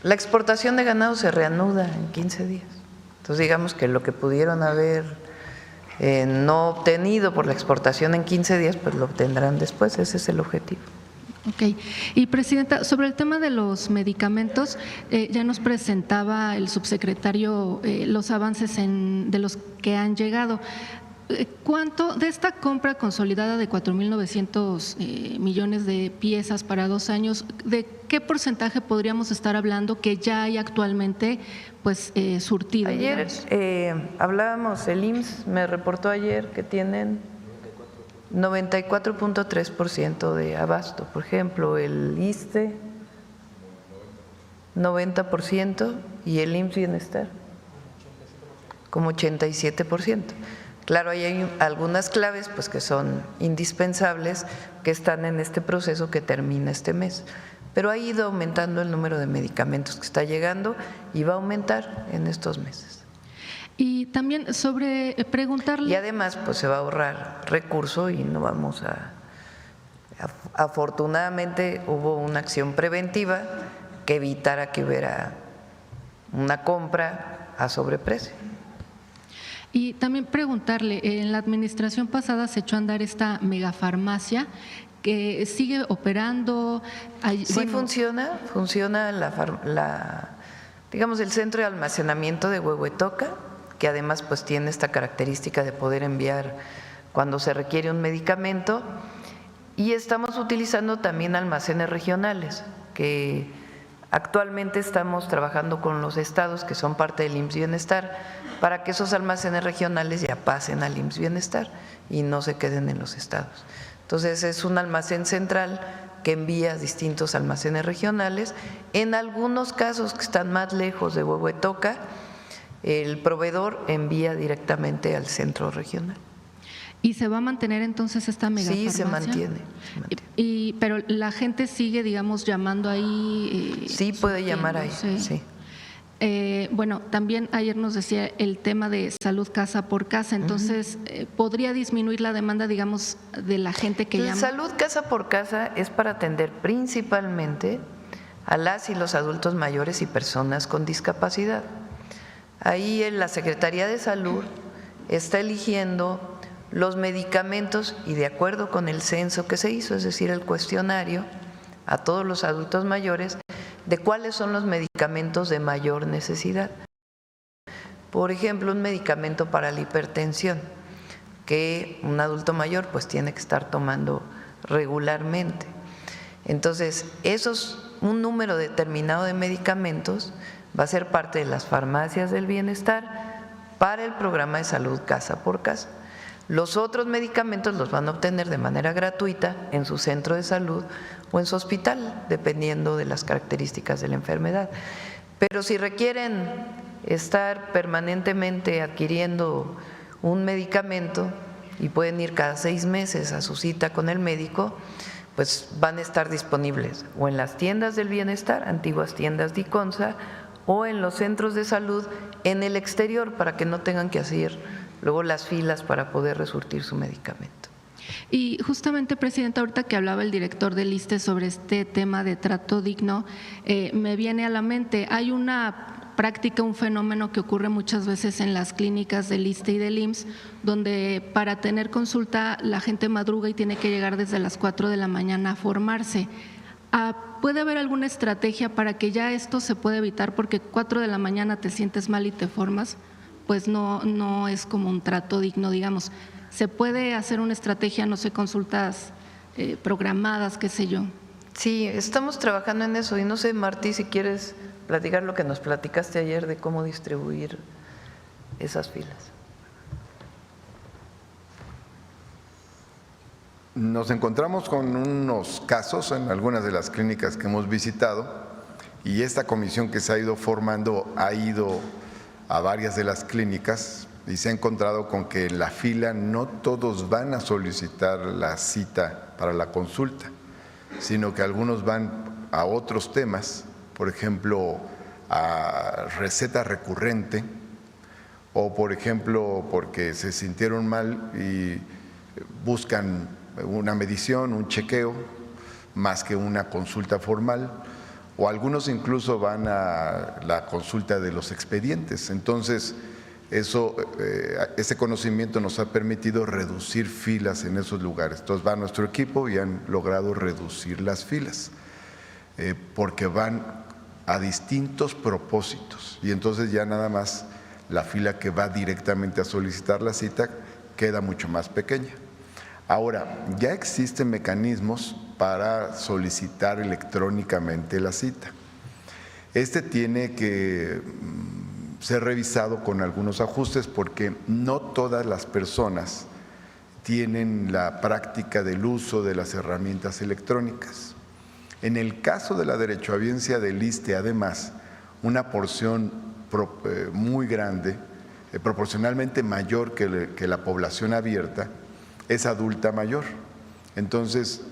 La exportación de ganado se reanuda en 15 días. Entonces, digamos que lo que pudieron haber no obtenido por la exportación en 15 días, pues lo obtendrán después. Ese es el objetivo. Ok. Y, Presidenta, sobre el tema de los medicamentos, ya nos presentaba el subsecretario los avances de los que han llegado. ¿Cuánto de esta compra consolidada de 4.900 millones de piezas para 2 años, de qué porcentaje podríamos estar hablando que ya hay actualmente pues surtido? Ayer hablábamos, el IMSS me reportó ayer que tienen 94.3% de abasto. Por ejemplo, el ISSSTE 90% y el IMSS Bienestar como 87%. Claro, ahí hay algunas claves pues que son indispensables, que están en este proceso que termina este mes, pero ha ido aumentando el número de medicamentos que está llegando y va a aumentar en estos meses. Y también sobre preguntarle… Y además pues se va a ahorrar recurso y no vamos afortunadamente hubo una acción preventiva que evitara que hubiera una compra a sobreprecio. Y también preguntarle, en la administración pasada se echó a andar esta megafarmacia que sigue operando. Sí, funciona digamos el centro de almacenamiento de Huehuetoca, que además pues tiene esta característica de poder enviar cuando se requiere un medicamento, y estamos utilizando también almacenes regionales, que actualmente estamos trabajando con los estados que son parte del IMSS Bienestar para que esos almacenes regionales ya pasen al IMSS Bienestar y no se queden en los estados. Entonces es un almacén central que envía a distintos almacenes regionales. En algunos casos que están más lejos de Huehuetoca, el proveedor envía directamente al centro regional. ¿Y se va a mantener entonces esta megafarmacia? Sí, se mantiene. Pero la gente sigue, digamos, llamando ahí. Sí, puede llamar ahí, sí. Bueno, también ayer nos decía el tema de salud casa por casa, entonces ¿podría disminuir la demanda, digamos, de la gente que llama? Salud casa por casa es para atender principalmente a las y los adultos mayores y personas con discapacidad. Ahí en la Secretaría de Salud está eligiendo los medicamentos y de acuerdo con el censo que se hizo, es decir, el cuestionario a todos los adultos mayores, de cuáles son los medicamentos de mayor necesidad. Por ejemplo, un medicamento para la hipertensión, que un adulto mayor pues tiene que estar tomando regularmente. Entonces, un número determinado de medicamentos va a ser parte de las farmacias del bienestar para el programa de salud casa por casa. Los otros medicamentos los van a obtener de manera gratuita en su centro de salud o en su hospital, dependiendo de las características de la enfermedad. Pero si requieren estar permanentemente adquiriendo un medicamento y pueden ir cada 6 meses a su cita con el médico, pues van a estar disponibles o en las tiendas del bienestar, antiguas tiendas de ICONSA, o en los centros de salud en el exterior para que no tengan que hacer luego las filas para poder resurtir su medicamento. Y justamente, Presidenta, ahorita que hablaba el director del ISSSTE sobre este tema de trato digno, me viene a la mente, hay una práctica, un fenómeno que ocurre muchas veces en las clínicas del ISSSTE y del IMSS, donde para tener consulta la gente madruga y tiene que llegar desde las 4 de la mañana a formarse. ¿Puede haber alguna estrategia para que ya esto se pueda evitar? Porque 4 de la mañana te sientes mal y te formas, pues no es como un trato digno, digamos. ¿Se puede hacer una estrategia, no sé, consultas programadas, qué sé yo? Sí, estamos trabajando en eso y no sé, Martí, si quieres platicar lo que nos platicaste ayer de cómo distribuir esas filas. Nos encontramos con unos casos en algunas de las clínicas que hemos visitado y esta comisión que se ha ido formando ha ido a varias de las clínicas y se ha encontrado con que en la fila no todos van a solicitar la cita para la consulta, sino que algunos van a otros temas, por ejemplo, a receta recurrente o, por ejemplo, porque se sintieron mal y buscan una medición, un chequeo, más que una consulta formal, o algunos incluso van a la consulta de los expedientes. Entonces, ese conocimiento nos ha permitido reducir filas en esos lugares. Entonces va nuestro equipo y han logrado reducir las filas, porque van a distintos propósitos, y entonces ya nada más la fila que va directamente a solicitar la cita queda mucho más pequeña. Ahora, ya existen mecanismos para solicitar electrónicamente la cita. Este tiene que ser revisado con algunos ajustes, porque no todas las personas tienen la práctica del uso de las herramientas electrónicas. En el caso de la derechohabiencia del ISSSTE, además, una porción muy grande, proporcionalmente mayor que la población abierta, es adulta mayor. Entonces,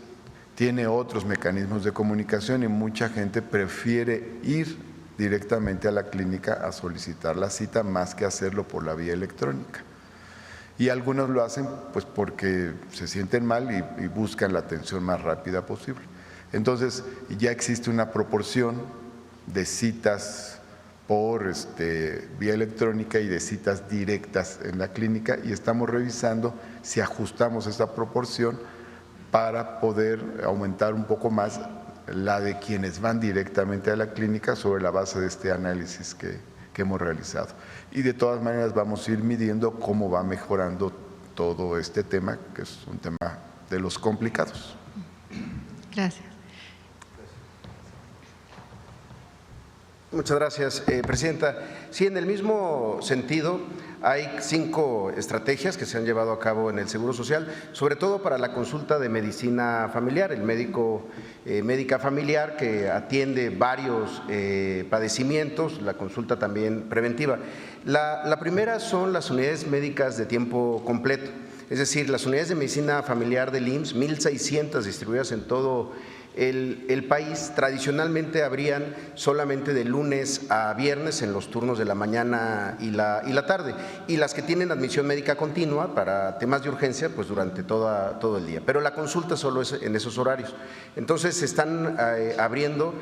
tiene otros mecanismos de comunicación y mucha gente prefiere ir directamente a la clínica a solicitar la cita más que hacerlo por la vía electrónica. Y algunos lo hacen pues porque se sienten mal y buscan la atención más rápida posible. Entonces, ya existe una proporción de citas por vía electrónica y de citas directas en la clínica, y estamos revisando si ajustamos esa proporción para poder aumentar un poco más la de quienes van directamente a la clínica sobre la base de este análisis que hemos realizado. Y de todas maneras vamos a ir midiendo cómo va mejorando todo este tema, que es un tema de los complicados. Gracias. Muchas gracias, Presidenta. Sí, en el mismo sentido, hay 5 estrategias que se han llevado a cabo en el Seguro Social, sobre todo para la consulta de medicina familiar, el médica familiar que atiende varios padecimientos, la consulta también preventiva. La primera son las unidades médicas de tiempo completo, es decir, las unidades de medicina familiar del IMSS, 1,600 distribuidas en todo el país. Tradicionalmente abrían solamente de lunes a viernes en los turnos de la mañana y la tarde, y las que tienen admisión médica continua para temas de urgencia pues durante todo el día, pero la consulta solo es en esos horarios. Entonces se están abriendo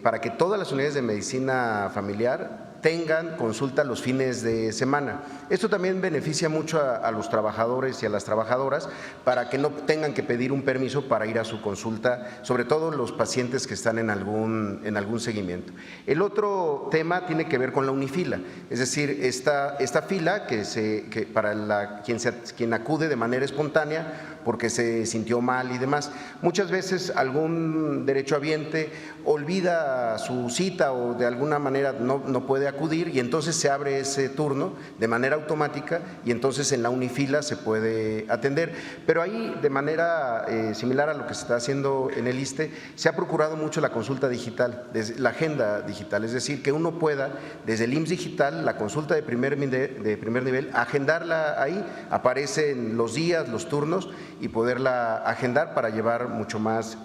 para que todas las unidades de medicina familiar tengan consulta los fines de semana. Esto también beneficia mucho a los trabajadores y a las trabajadoras para que no tengan que pedir un permiso para ir a su consulta, sobre todo los pacientes que están en algún seguimiento. El otro tema tiene que ver con la unifila, es decir, esta fila que para quien acude de manera espontánea porque se sintió mal y demás. Muchas veces algún derechohabiente olvida su cita o de alguna manera no puede acudir, y entonces se abre ese turno de manera automática y entonces en la unifila se puede atender. Pero ahí, de manera similar a lo que se está haciendo en el ISSSTE, se ha procurado mucho la consulta digital, la agenda digital, es decir, que uno pueda desde el IMSS Digital, la consulta de primer nivel, agendarla ahí, aparecen los días, los turnos, y poderla agendar para llevar mucho más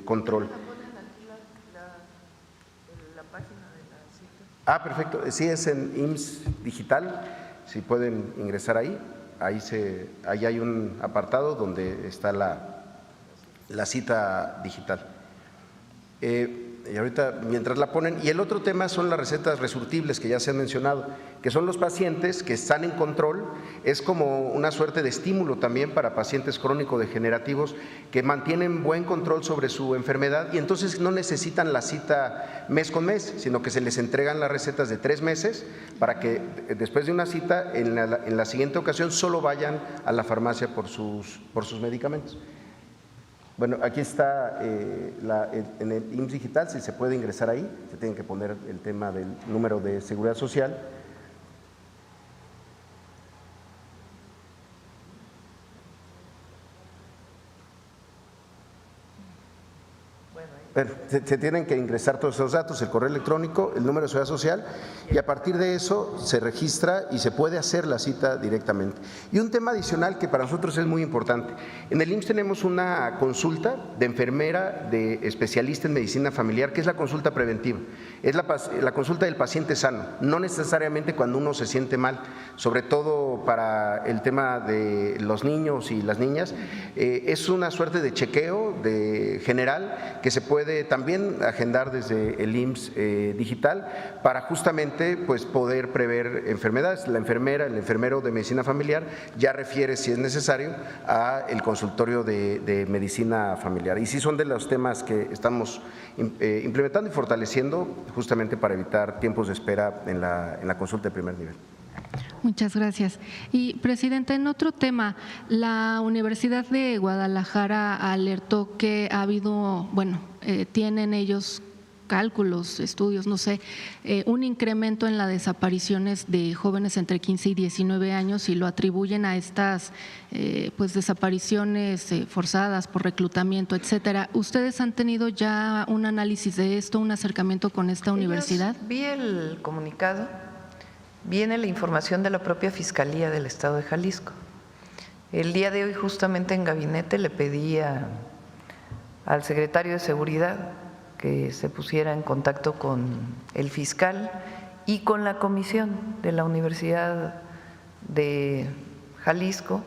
control. Ah, perfecto. Sí, es en IMSS Digital. Si pueden ingresar ahí, ahí hay un apartado donde está la cita digital. Y ahorita, mientras la ponen, y el otro tema son las recetas resurtibles que ya se han mencionado, que son los pacientes que están en control. Es como una suerte de estímulo también para pacientes crónico-degenerativos que mantienen buen control sobre su enfermedad, y entonces no necesitan la cita mes con mes, sino que se les entregan las recetas de 3 meses para que después de una cita, en la siguiente ocasión, solo vayan a la farmacia por sus medicamentos. Bueno, aquí está en el IMSS Digital, si se puede ingresar ahí, se tienen que poner el tema del número de seguridad social. Se tienen que ingresar todos esos datos, el correo electrónico, el número de seguridad social, y a partir de eso se registra y se puede hacer la cita directamente. Y un tema adicional que para nosotros es muy importante: en el IMSS tenemos una consulta de enfermera de especialista en medicina familiar, que es la consulta preventiva, es la consulta del paciente sano, no necesariamente cuando uno se siente mal, sobre todo para el tema de los niños y las niñas. Es una suerte de chequeo general que se puede puede también agendar desde el IMSS digital para justamente pues, poder prever enfermedades. La enfermera, el enfermero de medicina familiar ya refiere, si es necesario, al consultorio de medicina familiar. Y sí son de los temas que estamos implementando y fortaleciendo justamente para evitar tiempos de espera en la consulta de primer nivel. Muchas gracias. Y, presidenta, en otro tema, la Universidad de Guadalajara alertó que ha habido, tienen ellos cálculos, estudios, no sé, un incremento en las desapariciones de jóvenes entre 15 y 19 años y lo atribuyen a estas desapariciones forzadas por reclutamiento, etcétera. ¿Ustedes han tenido ya un análisis de esto, un acercamiento con esta universidad? Vi el comunicado, viene la información de la propia Fiscalía del Estado de Jalisco. El día de hoy justamente en gabinete le pedí al secretario de Seguridad que se pusiera en contacto con el fiscal y con la comisión de la Universidad de Jalisco,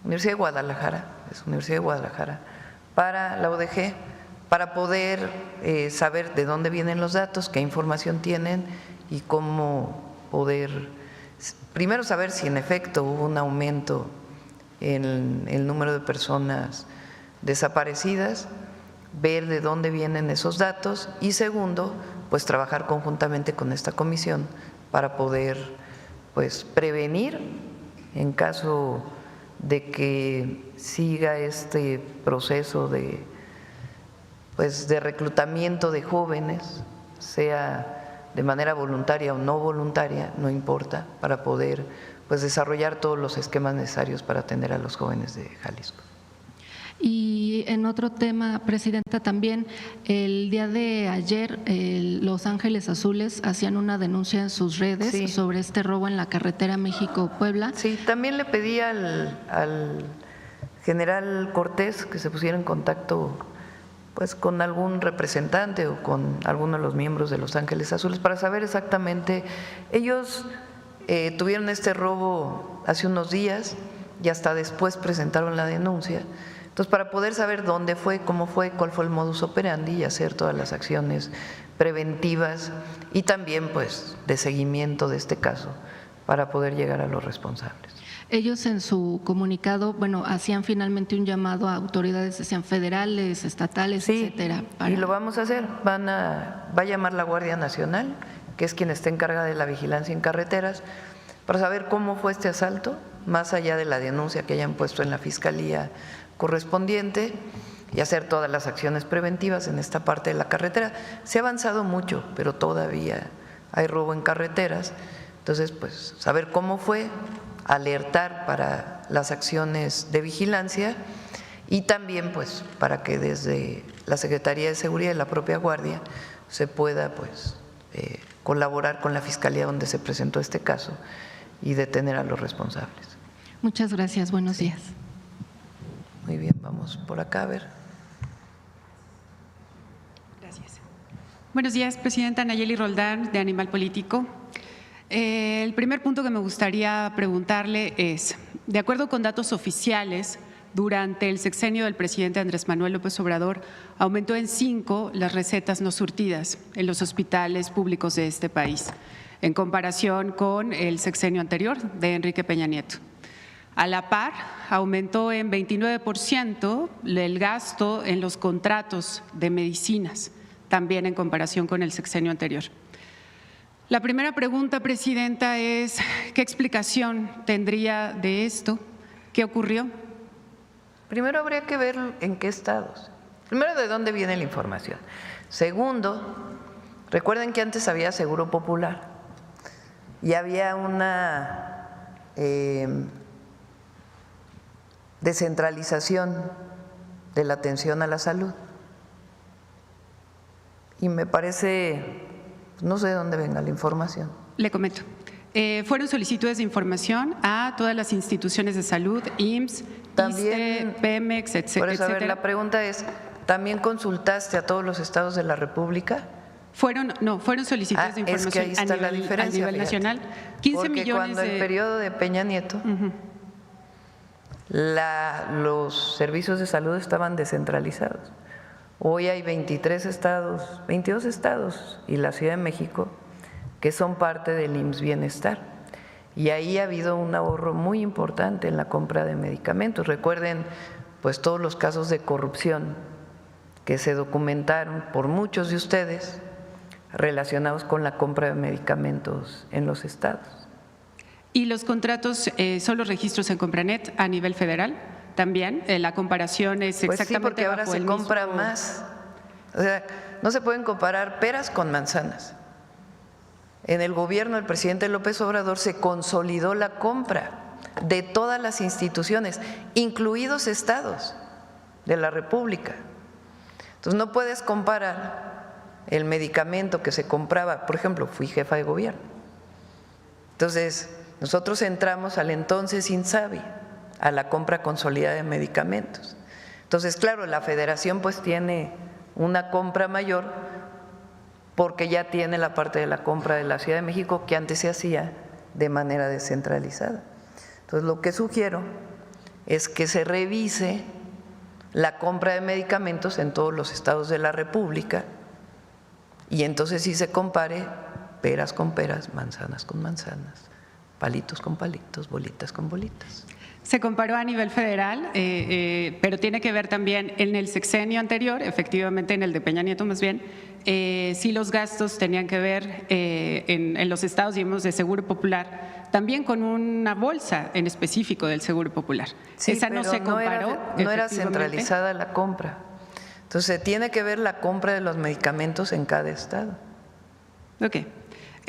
Universidad de Guadalajara, para la UDG, para poder saber de dónde vienen los datos, qué información tienen y cómo poder, primero saber si en efecto hubo un aumento en el número de personas desaparecidas, ver de dónde vienen esos datos y segundo, pues trabajar conjuntamente con esta comisión para poder pues prevenir en caso de que siga este proceso de reclutamiento de jóvenes, sea de manera voluntaria o no voluntaria, no importa, para poder pues desarrollar todos los esquemas necesarios para atender a los jóvenes de Jalisco. Y en otro tema, presidenta, también el día de ayer Los Ángeles Azules hacían una denuncia en sus redes sobre este robo en la carretera México-Puebla. Sí, también le pedí al general Cortés que se pusiera en contacto pues con algún representante o con alguno de los miembros de Los Ángeles Azules para saber exactamente. Ellos tuvieron este robo hace unos días y hasta después presentaron la denuncia. Entonces, para poder saber dónde fue, cómo fue, cuál fue el modus operandi y hacer todas las acciones preventivas y también pues de seguimiento de este caso para poder llegar a los responsables. Ellos en su comunicado, hacían finalmente un llamado a autoridades, decían federales, estatales, etcétera. Y lo vamos a hacer. Va a llamar la Guardia Nacional, que es quien está encargada de la vigilancia en carreteras, para saber cómo fue este asalto, más allá de la denuncia que hayan puesto en la Fiscalía correspondiente y hacer todas las acciones preventivas en esta parte de la carretera. Se ha avanzado mucho, pero todavía hay robo en carreteras. Entonces, pues saber cómo fue, alertar para las acciones de vigilancia y también pues para que desde la Secretaría de Seguridad y la propia Guardia se pueda pues colaborar con la Fiscalía donde se presentó este caso y detener a los responsables. Muchas gracias, buenos días. Muy bien, vamos por acá a ver. Gracias. Buenos días, presidenta Nayeli Roldán, de Animal Político. El primer punto que me gustaría preguntarle es, de acuerdo con datos oficiales, durante el sexenio del presidente Andrés Manuel López Obrador, aumentó en 5 las recetas no surtidas en los hospitales públicos de este país, en comparación con el sexenio anterior de Enrique Peña Nieto. A la par, aumentó en 29% el gasto en los contratos de medicinas, también en comparación con el sexenio anterior. La primera pregunta, presidenta, es ¿qué explicación tendría de esto? ¿Qué ocurrió? Primero habría que ver en qué estados. Primero, ¿de dónde viene la información? Segundo, recuerden que antes había Seguro Popular y había una descentralización de la atención a la salud. Y me parece, no sé de dónde venga la información. Le comento. Fueron solicitudes de información a todas las instituciones de salud, IMSS, También, ISSSTE, Pemex, etcétera. Por eso, a ver, la pregunta es, ¿también consultaste a todos los estados de la República? Fueron solicitudes de información es que ahí está la diferencia, a nivel fíjate. nacional. 15 Porque millones cuando el periodo de Peña Nieto, los servicios de salud estaban descentralizados. Hoy hay 23 estados, 22 estados y la Ciudad de México que son parte del IMSS Bienestar. Y ahí ha habido un ahorro muy importante en la compra de medicamentos. Recuerden pues todos los casos de corrupción que se documentaron por muchos de ustedes relacionados con la compra de medicamentos en los estados. ¿Y los contratos son los registros en Compranet a nivel federal? También la comparación es Pues exactamente sí, porque ahora bajo se el compra mismo... más. O sea, no se pueden comparar peras con manzanas. En el gobierno del presidente López Obrador se consolidó la compra de todas las instituciones, incluidos estados de la República. Entonces no puedes comparar el medicamento que se compraba, por ejemplo, fui jefa de gobierno. Entonces, nosotros entramos al entonces INSABI, a la compra consolidada de medicamentos. Entonces, claro, la federación pues tiene una compra mayor porque ya tiene la parte de la compra de la Ciudad de México que antes se hacía de manera descentralizada. Entonces, lo que sugiero es que se revise la compra de medicamentos en todos los estados de la República y entonces sí se compare peras con peras, manzanas con manzanas, palitos con palitos, bolitas con bolitas. Se comparó a nivel federal, pero tiene que ver también en el sexenio anterior, efectivamente en el de Peña Nieto más bien, sí los gastos tenían que ver en los estados, digamos, de Seguro Popular, también con una bolsa en específico del Seguro Popular. Sí, esa no se comparó. No era centralizada la compra. Entonces, tiene que ver la compra de los medicamentos en cada estado. Ok.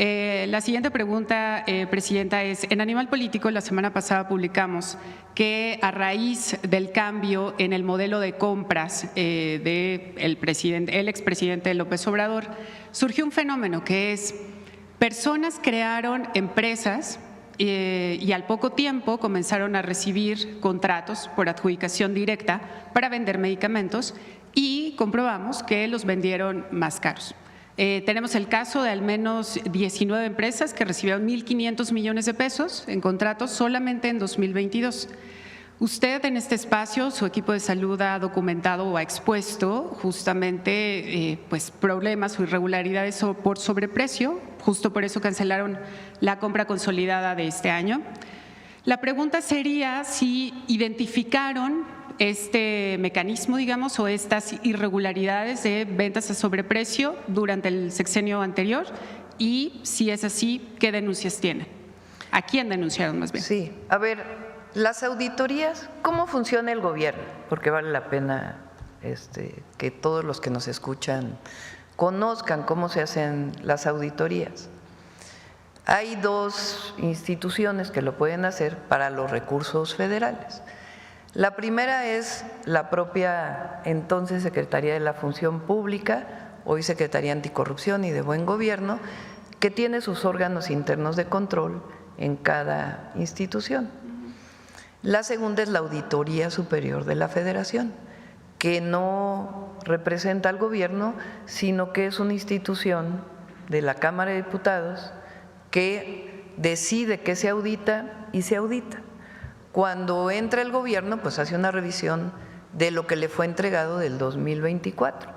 La siguiente pregunta, Presidenta, es, en Animal Político la semana pasada publicamos que a raíz del cambio en el modelo de compras del expresidente López Obrador, surgió un fenómeno que es, personas crearon empresas y al poco tiempo comenzaron a recibir contratos por adjudicación directa para vender medicamentos y comprobamos que los vendieron más caros. Tenemos el caso de al menos 19 empresas que recibieron 1.500 millones de pesos en contratos solamente en 2022. Usted en este espacio, su equipo de salud ha documentado o ha expuesto justamente pues, problemas o irregularidades por sobreprecio, justo por eso cancelaron la compra consolidada de este año. La pregunta sería si identificaron este mecanismo, digamos, o estas irregularidades de ventas a sobreprecio durante el sexenio anterior y, si es así, ¿qué denuncias tienen? ¿A quién denunciaron más bien? Sí, a ver, las auditorías, ¿cómo funciona el gobierno? Porque vale la pena que todos los que nos escuchan conozcan cómo se hacen las auditorías. Hay dos instituciones que lo pueden hacer para los recursos federales. La primera es la propia entonces Secretaría de la Función Pública, hoy Secretaría Anticorrupción y de Buen Gobierno, que tiene sus órganos internos de control en cada institución. La segunda es la Auditoría Superior de la Federación, que no representa al gobierno, sino que es una institución de la Cámara de Diputados que decide qué se audita y se audita. Cuando entra el gobierno, pues hace una revisión de lo que le fue entregado del 2024.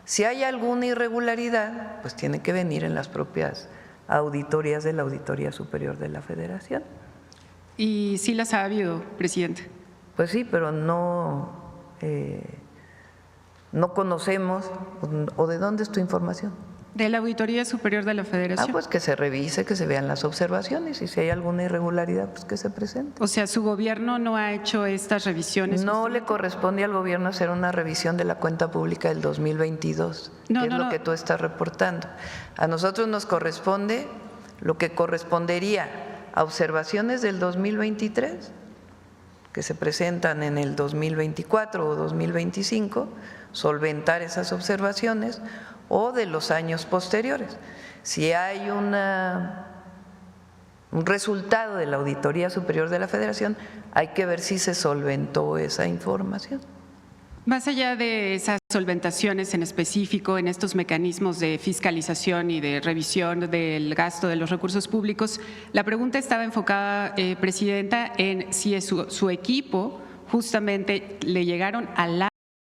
Si hay alguna irregularidad, pues tiene que venir en las propias auditorías de la Auditoría Superior de la Federación. ¿Y sí las ha habido, presidente? Pues sí, pero no conocemos, ¿o de dónde es tu información? De la Auditoría Superior de la Federación. Pues que se revise, que se vean las observaciones y si hay alguna irregularidad, pues que se presente. O sea, ¿su gobierno no ha hecho estas revisiones? No le corresponde al gobierno hacer una revisión de la cuenta pública del 2022, que es lo que tú estás reportando. A nosotros nos corresponde lo que correspondería a observaciones del 2023, que se presentan en el 2024 o 2025, solventar esas observaciones, o de los años posteriores. Si hay un resultado de la Auditoría Superior de la Federación, hay que ver si se solventó esa información. Más allá de esas solventaciones en específico en estos mecanismos de fiscalización y de revisión del gasto de los recursos públicos, la pregunta estaba enfocada, Presidenta, en si su equipo justamente le llegaron a la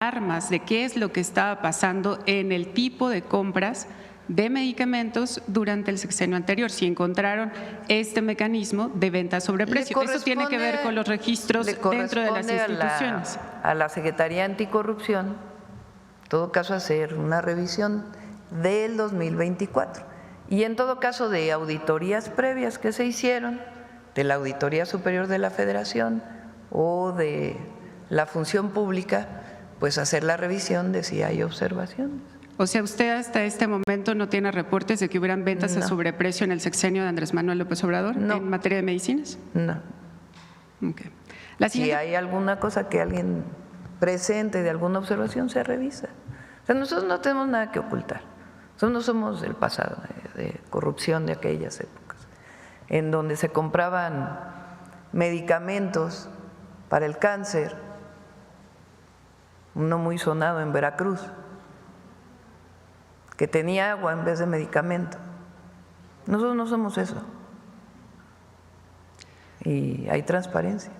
alarmas de qué es lo que estaba pasando en el tipo de compras de medicamentos durante el sexenio anterior, si encontraron este mecanismo de venta sobre precio. Eso tiene que ver con los registros dentro de las instituciones. A la Secretaría Anticorrupción, en todo caso, hacer una revisión del 2024 y en todo caso de auditorías previas que se hicieron de la Auditoría Superior de la Federación o de la Función Pública, pues hacer la revisión de si hay observaciones. O sea, usted hasta este momento no tiene reportes de que hubieran ventas a sobreprecio en el sexenio de Andrés Manuel López Obrador en materia de medicinas. No. Okay. La siguiente... Si hay alguna cosa que alguien presente de alguna observación, se revisa. O sea, nosotros no tenemos nada que ocultar. Nosotros no somos del pasado, de corrupción de aquellas épocas, en donde se compraban medicamentos para el cáncer, uno muy sonado en Veracruz, que tenía agua en vez de medicamento. Nosotros no somos eso. Y hay transparencia.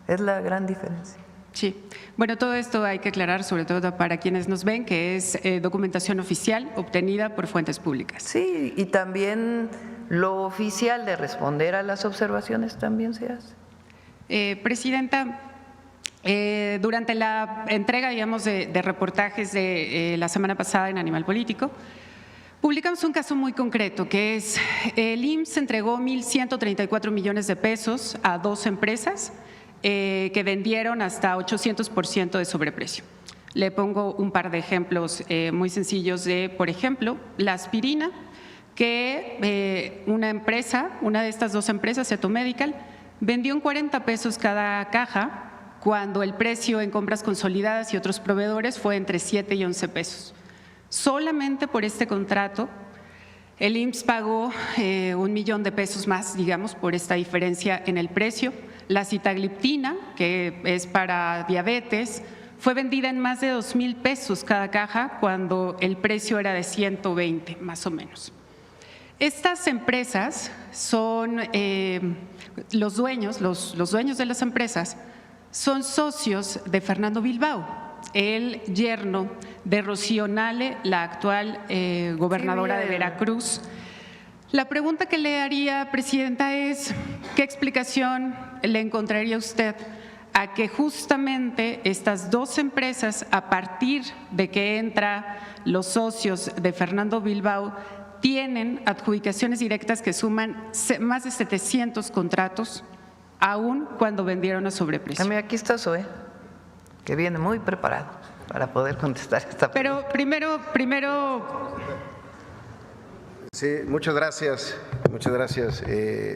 Es la gran diferencia. Sí. Bueno, todo esto hay que aclarar, sobre todo para quienes nos ven, que es documentación oficial obtenida por fuentes públicas. Sí, y también lo oficial de responder a las observaciones también se hace. Presidenta, durante la entrega, digamos, de reportajes de la semana pasada en Animal Político, publicamos un caso muy concreto, que es el IMSS entregó 1.134 millones de pesos a 2 empresas que vendieron hasta 800% de sobreprecio. Le pongo un par de ejemplos muy sencillos de, por ejemplo, la aspirina, que una de estas 2 empresas, Cetomedical, vendió en 40 pesos cada caja, cuando el precio en compras consolidadas y otros proveedores fue entre 7 y 11 pesos. Solamente por este contrato, el IMSS pagó 1 millón de pesos más, digamos, por esta diferencia en el precio. La sitagliptina, que es para diabetes, fue vendida en más de 2,000 pesos cada caja, cuando el precio era de 120, más o menos. Estas empresas son los dueños de las empresas son socios de Fernando Bilbao, el yerno de Rocío Nale, la actual gobernadora de Veracruz. La pregunta que le haría, Presidenta, es ¿qué explicación le encontraría usted a que justamente estas 2 empresas, a partir de que entran los socios de Fernando Bilbao, tienen adjudicaciones directas que suman más de 700 contratos, aún cuando vendieron a sobreprecio? Mira, aquí está Zoe, que viene muy preparado para poder contestar esta pregunta. Pero primero… Sí, muchas gracias,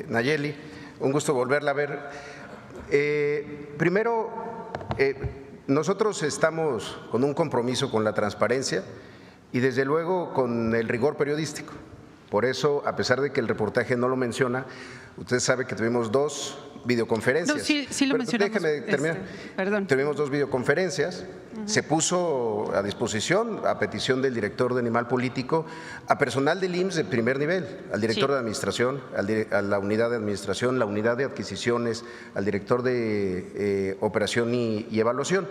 Nayeli. Un gusto volverla a ver. Primero, nosotros estamos con un compromiso con la transparencia y desde luego con el rigor periodístico. Por eso, a pesar de que el reportaje no lo menciona, usted sabe que tuvimos 2 videoconferencias. No, sí lo mencionamos. Déjeme terminar. Perdón. Tuvimos 2 videoconferencias. Se puso a disposición, a petición del director de Animal Político, a personal del IMSS de primer nivel, al director de administración, a la unidad de administración, la unidad de adquisiciones, al director de operación y evaluación.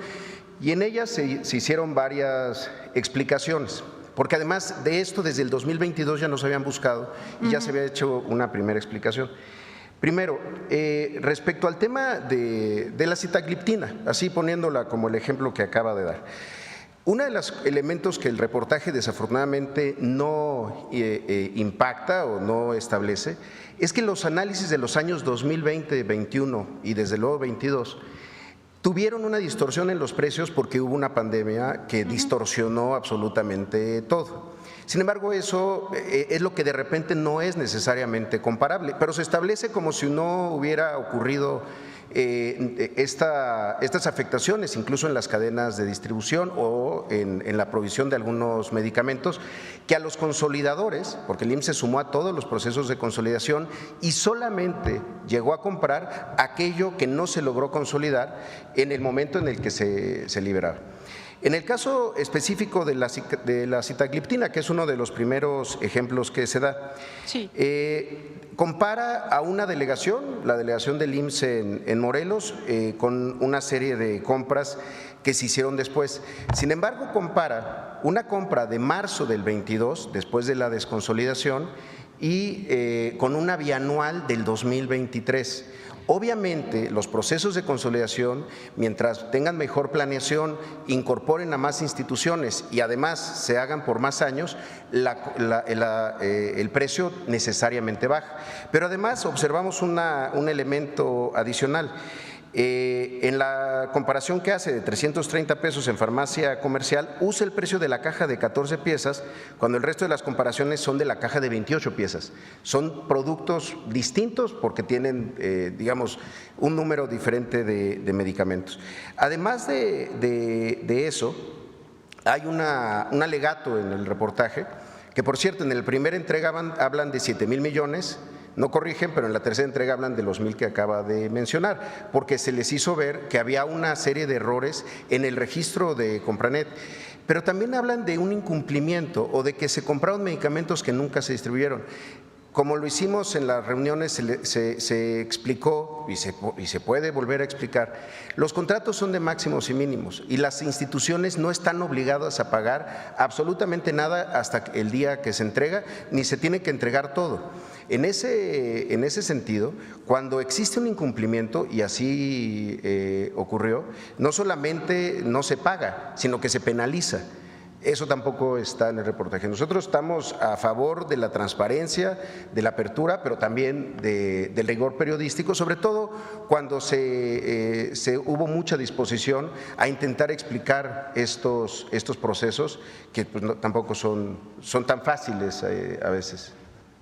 Y en ellas se hicieron varias explicaciones. Porque además de esto, desde el 2022 ya nos habían buscado y ya se había hecho una primera explicación. Primero, respecto al tema de la sitagliptina, así poniéndola como el ejemplo que acaba de dar. Uno de los elementos que el reportaje desafortunadamente no impacta o no establece es que los análisis de los años 2020, 21 y desde luego 22 tuvieron una distorsión en los precios porque hubo una pandemia que distorsionó absolutamente todo. Sin embargo, eso es lo que de repente no es necesariamente comparable, pero se establece como si no hubiera ocurrido estas afectaciones, incluso en las cadenas de distribución o en la provisión de algunos medicamentos, que a los consolidadores, porque el IMSS se sumó a todos los procesos de consolidación y solamente llegó a comprar aquello que no se logró consolidar en el momento en el que se liberaba. En el caso específico de la sitagliptina, que es uno de los primeros ejemplos que se da, sí. Compara a una delegación, la delegación del IMSS en Morelos, con una serie de compras que se hicieron después. Sin embargo, compara una compra de marzo del 22, después de la desconsolidación, y con una bianual del 2023. Obviamente, los procesos de consolidación, mientras tengan mejor planeación, incorporen a más instituciones y además se hagan por más años, el precio necesariamente baja. Pero además observamos un elemento adicional. En la comparación que hace de 330 pesos en farmacia comercial, usa el precio de la caja de 14 piezas, cuando el resto de las comparaciones son de la caja de 28 piezas. Son productos distintos porque tienen, digamos, un número diferente de medicamentos. Además de eso, hay un alegato en el reportaje, que por cierto, en la primera entrega hablan de 7,000 millones, no corrigen, pero en la tercera entrega hablan de los 1,000 que acaba de mencionar, porque se les hizo ver que había una serie de errores en el registro de Compranet. Pero también hablan de un incumplimiento o de que se compraron medicamentos que nunca se distribuyeron. Como lo hicimos en las reuniones, se explicó y se puede volver a explicar, los contratos son de máximos y mínimos y las instituciones no están obligadas a pagar absolutamente nada hasta el día que se entrega, ni se tiene que entregar todo. En ese sentido, cuando existe un incumplimiento, y así ocurrió, no solamente no se paga, sino que se penaliza. Eso tampoco está en el reportaje. Nosotros estamos a favor de la transparencia, de la apertura, pero también del rigor periodístico, sobre todo cuando hubo mucha disposición a intentar explicar estos procesos que pues, tampoco son tan fáciles a veces.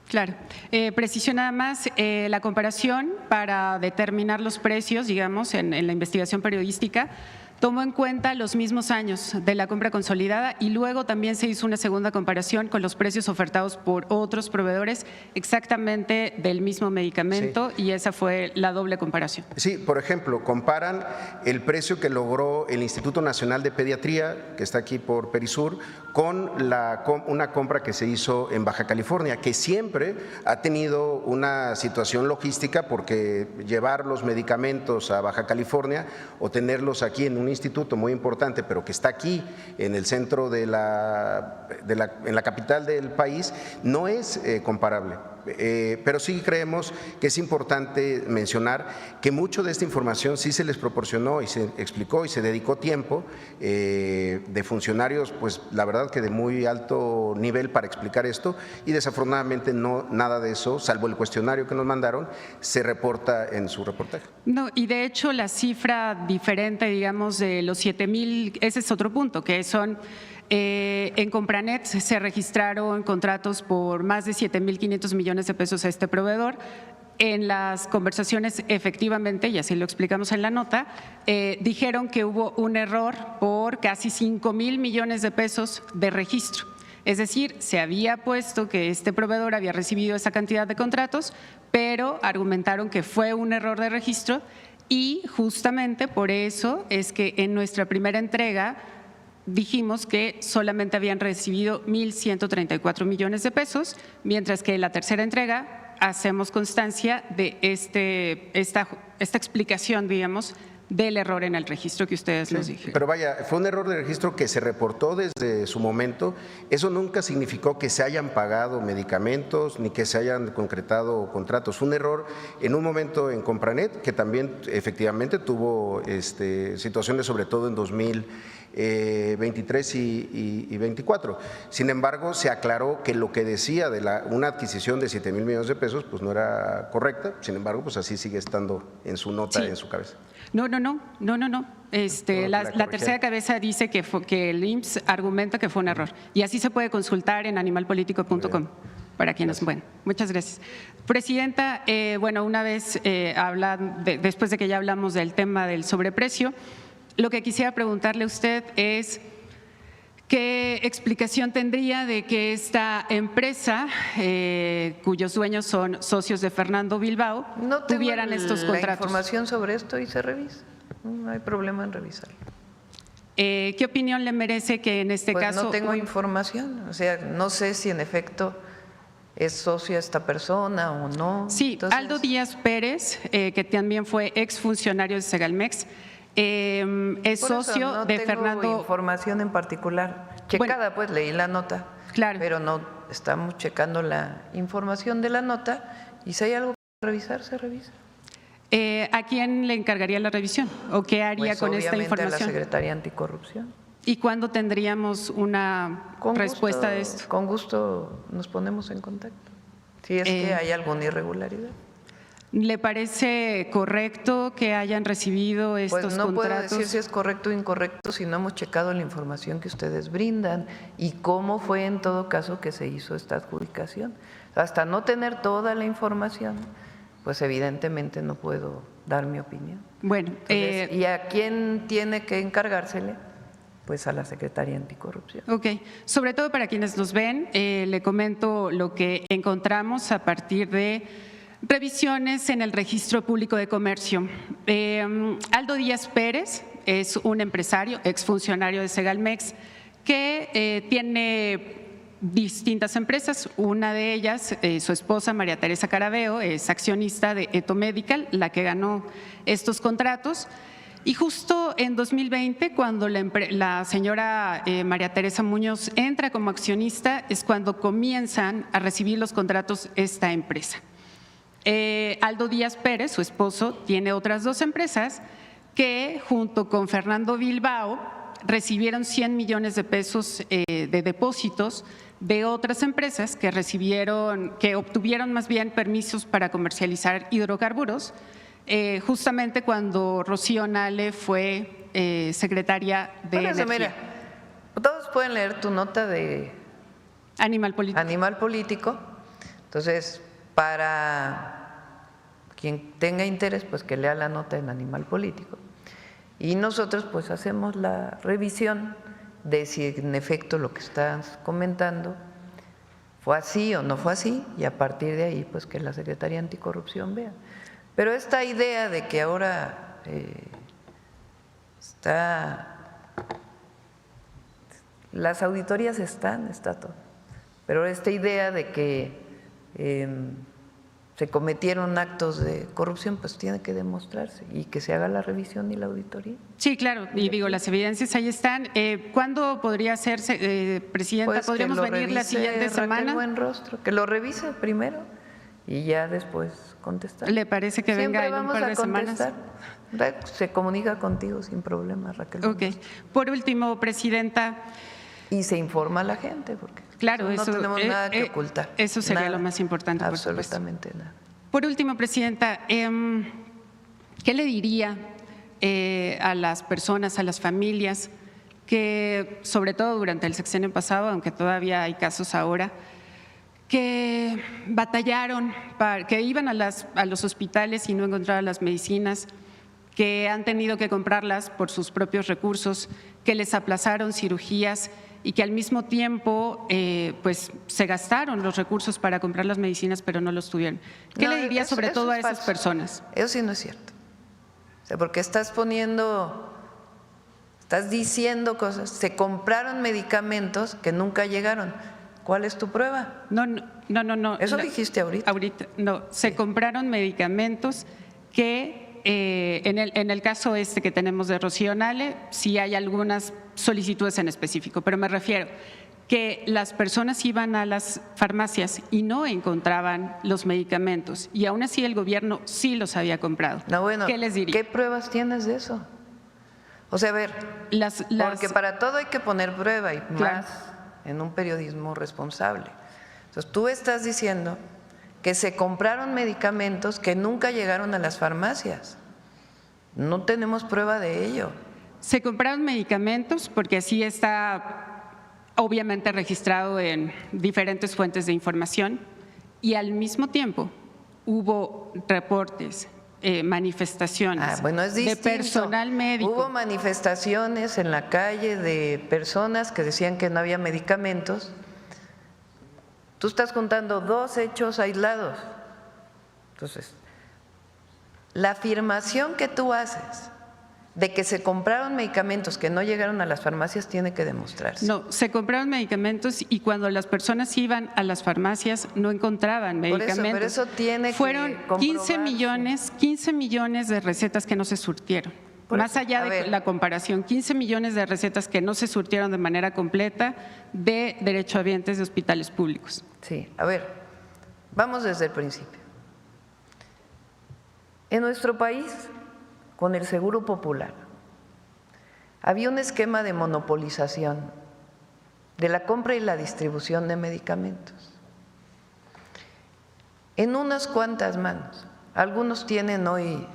Claro. Preciso nada más, la comparación para determinar los precios, digamos, en la investigación periodística, tomó en cuenta los mismos años de la compra consolidada y luego también se hizo una segunda comparación con los precios ofertados por otros proveedores exactamente del mismo medicamento, sí. Y esa fue la doble comparación. Sí, por ejemplo, comparan el precio que logró el Instituto Nacional de Pediatría, que está aquí por Perisur, con una compra que se hizo en Baja California, que siempre ha tenido una situación logística porque llevar los medicamentos a Baja California o tenerlos aquí en un instituto muy importante, pero que está aquí en el centro en la capital del país, no es comparable. Pero sí creemos que es importante mencionar que mucho de esta información sí se les proporcionó y se explicó y se dedicó tiempo de funcionarios, pues la verdad que de muy alto nivel para explicar esto, y desafortunadamente no nada de eso, salvo el cuestionario que nos mandaron, se reporta en su reportaje. No, y de hecho la cifra diferente, digamos, de los 7,000, ese es otro punto, que son… en Compranet se registraron contratos por más de 7,500 millones de pesos a este proveedor. En las conversaciones, efectivamente, y así lo explicamos en la nota, dijeron que hubo un error por casi 5,000 millones de pesos de registro. Es decir, se había puesto que este proveedor había recibido esa cantidad de contratos, pero argumentaron que fue un error de registro y justamente por eso es que en nuestra primera entrega dijimos que solamente habían recibido 1,134 millones de pesos, mientras que en la tercera entrega hacemos constancia de esta explicación, digamos, del error en el registro que ustedes nos dijeron. Pero vaya, fue un error de registro que se reportó desde su momento. Eso nunca significó que se hayan pagado medicamentos ni que se hayan concretado contratos. Fue un error en un momento en Compranet, que también efectivamente tuvo situaciones, sobre todo en 2023 y 24. Sin embargo, se aclaró que lo que decía de una adquisición de 7,000 millones de pesos pues no era correcta. Sin embargo, pues así sigue estando en su nota, sí. En su cabeza. No. La tercera cabeza dice que el IMSS argumenta que fue un error. Y así se puede consultar en animalpolitico.com. Para quienes, bueno, muchas gracias. Presidenta, una vez después de que ya hablamos del tema del sobreprecio, lo que quisiera preguntarle a usted es ¿qué explicación tendría de que esta empresa, cuyos dueños son socios de Fernando Bilbao, no tuvieran estos contratos? La información sobre esto y se revisa. No hay problema en revisarlo. ¿Qué opinión le merece que en este caso… No tengo información, o sea, no sé si en efecto es socia esta persona o no. Sí, entonces… Aldo Díaz Pérez, que también fue exfuncionario de Segalmex, es Por eso socio no de tengo Fernando. información en particular. Checada, pues leí la nota, Claro. pero no estamos checando la información de la nota y si hay algo que revisar, se revisa. ¿A quién le encargaría la revisión o qué haría Pues con esta obviamente a la información? Secretaría Anticorrupción. ¿Y cuándo tendríamos una respuesta de esto? Con gusto nos ponemos en contacto, si es que hay alguna irregularidad. ¿Le parece correcto que hayan recibido estos Pues no puedo contratos? decir si es correcto o incorrecto si no hemos checado la información que ustedes brindan y cómo fue en todo caso que se hizo esta adjudicación. Hasta no tener toda la información, pues evidentemente no puedo dar mi opinión. Bueno, Entonces, ¿y a quién tiene que encargársele? Pues a la Secretaría Anticorrupción. ok. Sobre todo para quienes nos ven, le comento lo que encontramos a partir de revisiones en el Registro Público de Comercio. Aldo Díaz Pérez es un empresario, exfuncionario de Segalmex, que tiene distintas empresas. Una de ellas, su esposa María Teresa Carabeo, es accionista de Eto Medical, la que ganó estos contratos. Y justo en 2020, cuando la señora María Teresa Muñoz entra como accionista, es cuando comienzan a recibir los contratos esta empresa. Aldo Díaz Pérez, su esposo, tiene otras dos empresas que junto con Fernando Bilbao recibieron 100 millones de pesos de depósitos de otras empresas que obtuvieron más bien permisos para comercializar hidrocarburos, justamente cuando Rocío Nale fue secretaria de Por eso, Energía. mira, todos pueden leer tu nota de Animal Político. Animal Político. Entonces, para quien tenga interés, pues que lea la nota en Animal Político. Y nosotros pues hacemos la revisión de si en efecto lo que estás comentando fue así o no fue así, y a partir de ahí pues que la Secretaría Anticorrupción vea. Pero esta idea de que ahora las auditorías está todo, pero esta idea de que se cometieron actos de corrupción, pues tiene que demostrarse y que se haga la revisión y la auditoría. Sí, claro, y digo, las evidencias ahí están. ¿Cuándo podría hacerse, Presidenta? Pues ¿Podríamos que lo venir la revise siguiente Raquel semana? Buenrostro, que lo revise primero y ya después contestar. ¿Le parece que venga en un par de semanas? Se comunica contigo sin problema, Raquel. Ok. Por último, Presidenta. Y se informa a la gente, porque Claro, no eso, tenemos nada que ocultar. Eso sería Nada, lo más importante, por supuesto. absolutamente nada. Por último, Presidenta, ¿qué le diría a las personas, a las familias que, sobre todo durante el sexenio pasado, aunque todavía hay casos ahora, que batallaron, que iban a los hospitales y no encontraban las medicinas, que han tenido que comprarlas por sus propios recursos, que les aplazaron cirugías y que al mismo tiempo pues se gastaron los recursos para comprar las medicinas pero no los tuvieron? ¿Qué No, le diría sobre eso todo a es esas falso. personas? Eso sí no es cierto. O sea, porque estás diciendo cosas. Se compraron medicamentos que nunca llegaron. ¿Cuál es tu prueba? No. Eso dijiste ahorita. Ahorita, no. Se compraron medicamentos que en el caso que tenemos de Rocío Nale, sí hay algunas solicitudes en específico, pero me refiero que las personas iban a las farmacias y no encontraban los medicamentos y aún así el gobierno sí los había comprado. No, bueno, ¿Qué les diría? ¿qué pruebas tienes de eso? O sea, a ver, porque para todo hay que poner prueba y Claro. más en un periodismo responsable. Entonces, tú estás diciendo que se compraron medicamentos que nunca llegaron a las farmacias. No tenemos prueba de ello. Se compraron medicamentos porque así está obviamente registrado en diferentes fuentes de información y al mismo tiempo hubo reportes, manifestaciones Bueno, es distinto. de personal médico. Hubo manifestaciones en la calle de personas que decían que no había medicamentos. Tú estás contando dos hechos aislados. Entonces, la afirmación que tú haces de que se compraron medicamentos que no llegaron a las farmacias tiene que demostrarse. No, se compraron medicamentos y cuando las personas iban a las farmacias no encontraban medicamentos. Pero eso tiene que Fueron comprobarse. 15 millones de recetas que no se surtieron. Más allá de la comparación, 15 millones de recetas que no se surtieron de manera completa de derechohabientes de hospitales públicos. Sí, a ver, vamos desde el principio. En nuestro país, con el Seguro Popular, había un esquema de monopolización de la compra y la distribución de medicamentos en unas cuantas manos. Algunos tienen hoy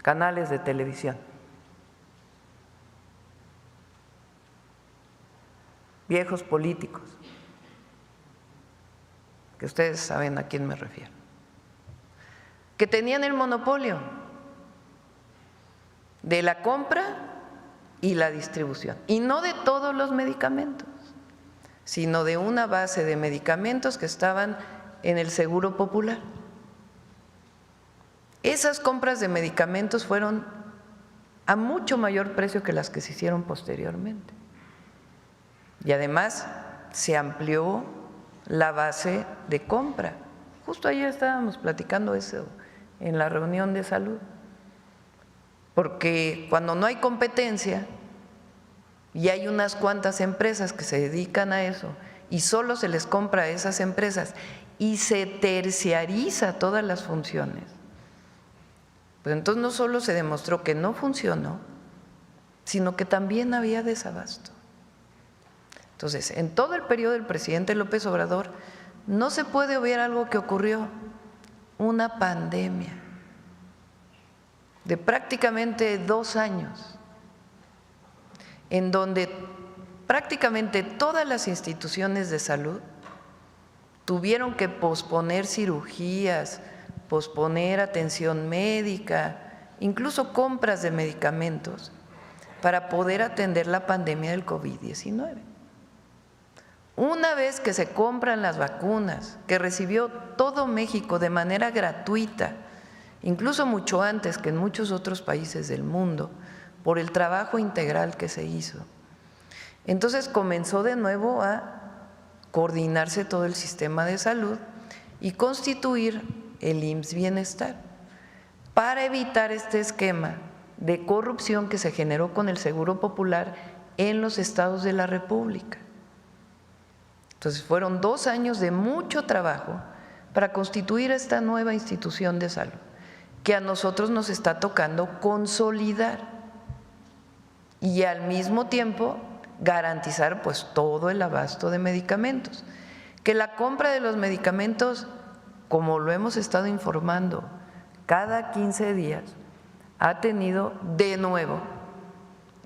canales de televisión, viejos políticos, que ustedes saben a quién me refiero, que tenían el monopolio de la compra y la distribución, y no de todos los medicamentos, sino de una base de medicamentos que estaban en el Seguro Popular. Esas compras de medicamentos fueron a mucho mayor precio que las que se hicieron posteriormente. Y además se amplió la base de compra. Justo ayer estábamos platicando eso en la reunión de salud. Porque cuando no hay competencia y hay unas cuantas empresas que se dedican a eso y solo se les compra a esas empresas y se terciariza todas las funciones, pues entonces no solo se demostró que no funcionó, sino que también había desabasto. Entonces, en todo el periodo del presidente López Obrador no se puede obviar algo que ocurrió, una pandemia de prácticamente 2 años, en donde prácticamente todas las instituciones de salud tuvieron que posponer cirugías, posponer atención médica, incluso compras de medicamentos para poder atender la pandemia del COVID-19. Una vez que se compran las vacunas, que recibió todo México de manera gratuita, incluso mucho antes que en muchos otros países del mundo, por el trabajo integral que se hizo, entonces comenzó de nuevo a coordinarse todo el sistema de salud y constituir el IMSS Bienestar para evitar este esquema de corrupción que se generó con el Seguro Popular en los estados de la República. Entonces fueron 2 años de mucho trabajo para constituir esta nueva institución de salud que a nosotros nos está tocando consolidar y al mismo tiempo garantizar pues todo el abasto de medicamentos, que la compra de los medicamentos, como lo hemos estado informando, cada 15 días ha tenido de nuevo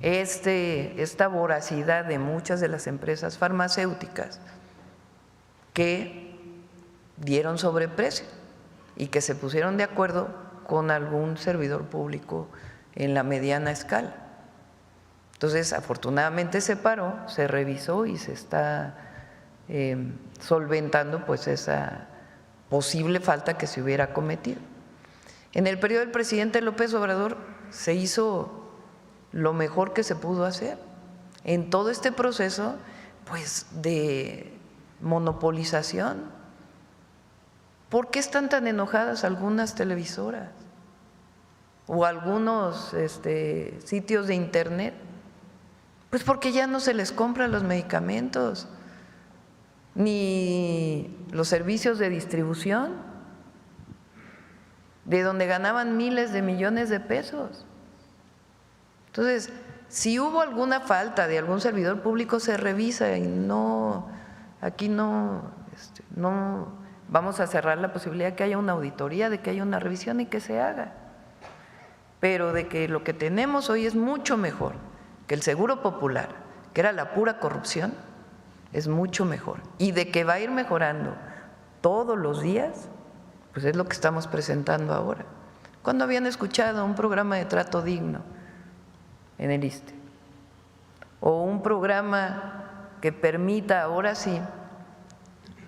esta voracidad de muchas de las empresas farmacéuticas que dieron sobreprecio y que se pusieron de acuerdo con algún servidor público en la mediana escala. Entonces, afortunadamente se paró, se revisó y se está solventando pues esa posible falta que se hubiera cometido. En el periodo del presidente López Obrador se hizo lo mejor que se pudo hacer en todo este proceso pues de monopolización. ¿Por qué están tan enojadas algunas televisoras o algunos sitios de internet? Pues porque ya no se les compra los medicamentos ni los servicios de distribución, de donde ganaban miles de millones de pesos. Entonces, si hubo alguna falta de algún servidor público, se revisa y no, aquí no vamos a cerrar la posibilidad de que haya una auditoría, de que haya una revisión y que se haga. Pero de que lo que tenemos hoy es mucho mejor que el Seguro Popular, que era la pura corrupción, es mucho mejor. Y de que va a ir mejorando todos los días, pues es lo que estamos presentando ahora. ¿Cuándo habían escuchado un programa de trato digno en el ISSSTE? O un programa que permita ahora sí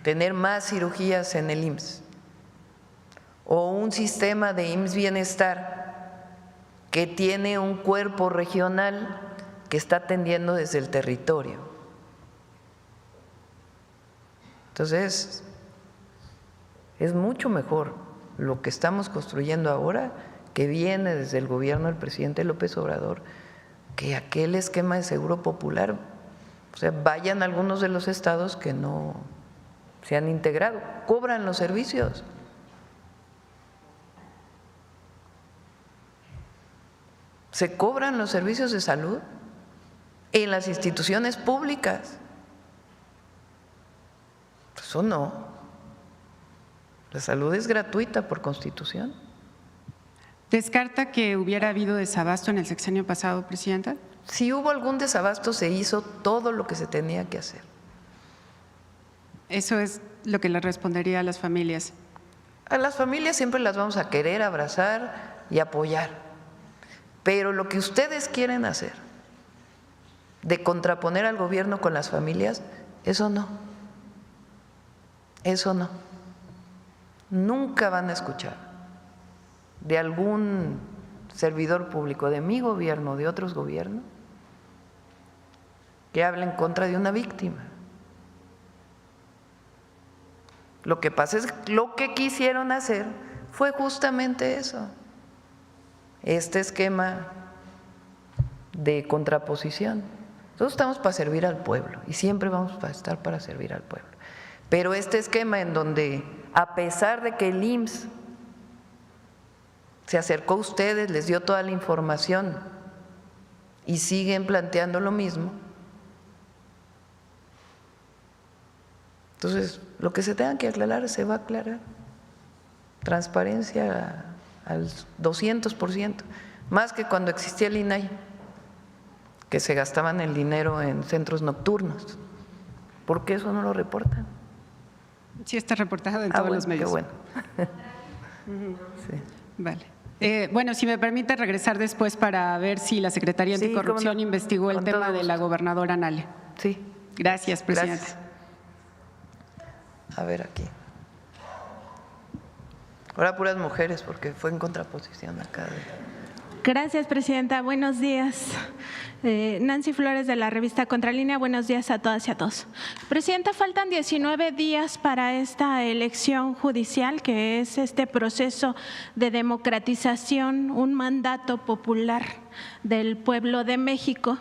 tener más cirugías en el IMSS. O un sistema de IMSS Bienestar que tiene un cuerpo regional que está atendiendo desde el territorio. Entonces, es mucho mejor lo que estamos construyendo ahora que viene desde el gobierno del presidente López Obrador, que aquel esquema de seguro popular, o sea, vayan a algunos de los estados que no se han integrado, cobran los servicios. Se cobran los servicios de salud en las instituciones públicas. Eso no. La salud es gratuita por Constitución. ¿Descarta que hubiera habido desabasto en el sexenio pasado, presidenta? Si hubo algún desabasto, se hizo todo lo que se tenía que hacer. Eso es lo que le respondería a las familias. A las familias siempre las vamos a querer abrazar y apoyar, pero lo que ustedes quieren hacer, de contraponer al gobierno con las familias, eso no. Eso no. Nunca van a escuchar de algún servidor público, de mi gobierno, de otros gobiernos, que hable en contra de una víctima. Lo que pasa es que lo que quisieron hacer fue justamente eso, este esquema de contraposición. Nosotros estamos para servir al pueblo y siempre vamos a estar para servir al pueblo. Pero este esquema en donde, a pesar de que el IMSS se acercó a ustedes, les dio toda la información y siguen planteando lo mismo, entonces lo que se tenga que aclarar se va a aclarar. Transparencia al 200%, más que cuando existía el INAI, que se gastaban el dinero en centros nocturnos. ¿Por qué eso no lo reportan? Sí está reportado en todos los medios. Qué bueno. Sí. Vale. Bueno, si me permite regresar después para ver si la Secretaría Sí, Anticorrupción cómo no. investigó el Con tema todo de la gusto. gobernadora Nale. Sí. Gracias, presidenta. Gracias. A ver aquí. Ahora puras mujeres porque fue en contraposición acá. Gracias, presidenta. Buenos días. Nancy Flores, de la revista Contralínea. Buenos días a todas y a todos. Presidenta, faltan 19 días para esta elección judicial, que es este proceso de democratización, un mandato popular del pueblo de México.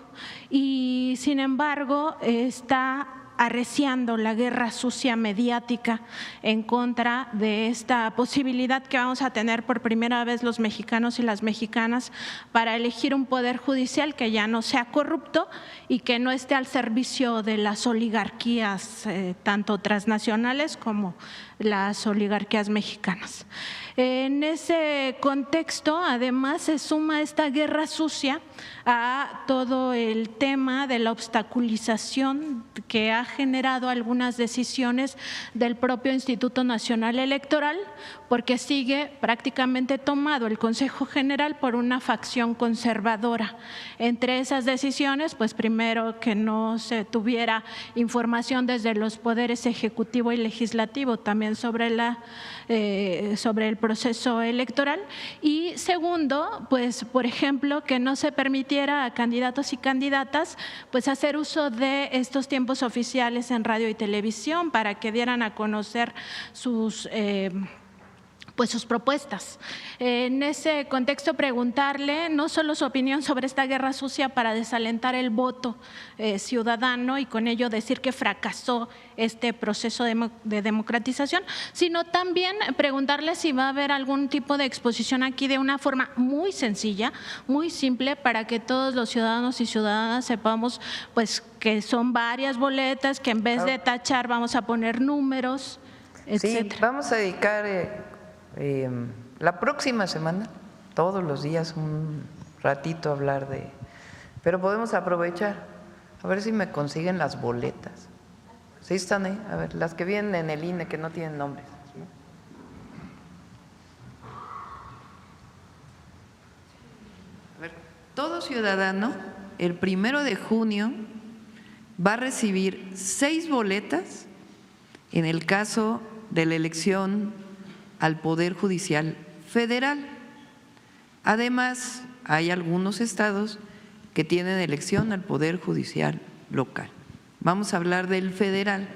Y sin embargo, está arreciando la guerra sucia mediática en contra de esta posibilidad que vamos a tener por primera vez los mexicanos y las mexicanas para elegir un poder judicial que ya no sea corrupto y que no esté al servicio de las oligarquías, tanto transnacionales como las oligarquías mexicanas. En ese contexto, además, se suma esta guerra sucia a todo el tema de la obstaculización que ha generado algunas decisiones del propio Instituto Nacional Electoral, porque sigue prácticamente tomado el Consejo General por una facción conservadora. Entre esas decisiones, pues primero que no se tuviera información desde los poderes ejecutivo y legislativo también sobre el proceso electoral, y segundo, pues por ejemplo, que no se permitiera a candidatos y candidatas pues hacer uso de estos tiempos oficiales en radio y televisión para que dieran a conocer sus propuestas. En ese contexto, preguntarle no solo su opinión sobre esta guerra sucia para desalentar el voto ciudadano y con ello decir que fracasó este proceso de democratización, sino también preguntarle si va a haber algún tipo de exposición aquí de una forma muy sencilla, muy simple, para que todos los ciudadanos y ciudadanas sepamos pues que son varias boletas, que en vez de tachar vamos a poner números, etcétera. Sí, vamos a dedicar la próxima semana, todos los días, un ratito a hablar de… Pero podemos aprovechar, a ver si me consiguen las boletas. ¿Sí están ahí? A ver, las que vienen en el INE que no tienen nombres. A ver, todo ciudadano el 1 de junio va a recibir 6 boletas en el caso de la elección al Poder Judicial Federal. Además, hay algunos estados que tienen elección al Poder Judicial local. Vamos a hablar del federal.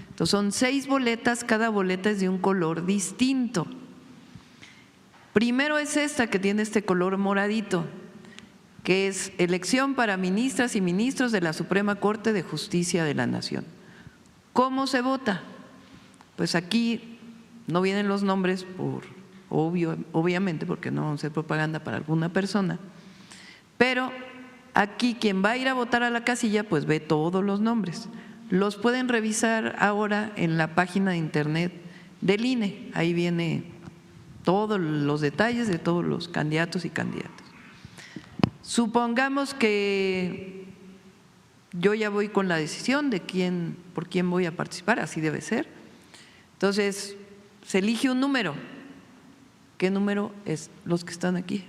Entonces, son 6 boletas, cada boleta es de un color distinto. Primero es esta que tiene este color moradito, que es elección para ministras y ministros de la Suprema Corte de Justicia de la Nación. ¿Cómo se vota? Pues aquí no vienen los nombres obviamente, porque no vamos a hacer propaganda para alguna persona, pero aquí quien va a ir a votar a la casilla pues ve todos los nombres. Los pueden revisar ahora en la página de internet del INE, ahí viene todos los detalles de todos los candidatos y candidatas. Supongamos que yo ya voy con la decisión de por quién voy a participar, así debe ser. Entonces, se elige un número. ¿Qué número es? Los que están aquí.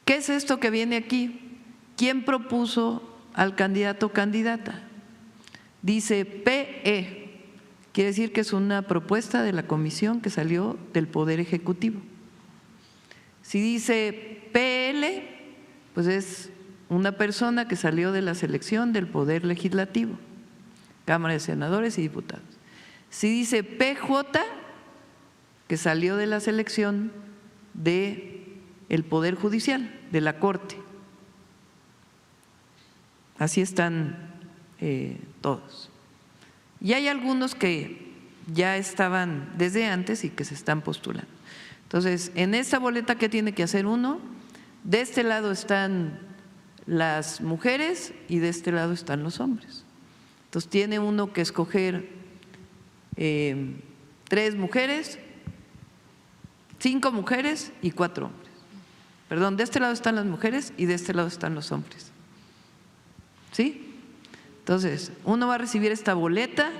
¿Qué es esto que viene aquí? ¿Quién propuso al candidato o candidata? Dice PE, quiere decir que es una propuesta de la comisión que salió del Poder Ejecutivo. Si dice PL, pues es una persona que salió de la selección del Poder Legislativo, Cámara de Senadores y Diputados. Si dice PJ, que salió de la selección del Poder Judicial, de la Corte. Así están todos. Y hay algunos que ya estaban desde antes y que se están postulando. Entonces, en esta boleta, ¿qué tiene que hacer uno? De este lado están las mujeres y de este lado están los hombres. Entonces, tiene uno que escoger 3 mujeres, 5 mujeres y 4 hombres. Perdón, de este lado están las mujeres y de este lado están los hombres. ¿Sí? Entonces, uno va a recibir esta boleta,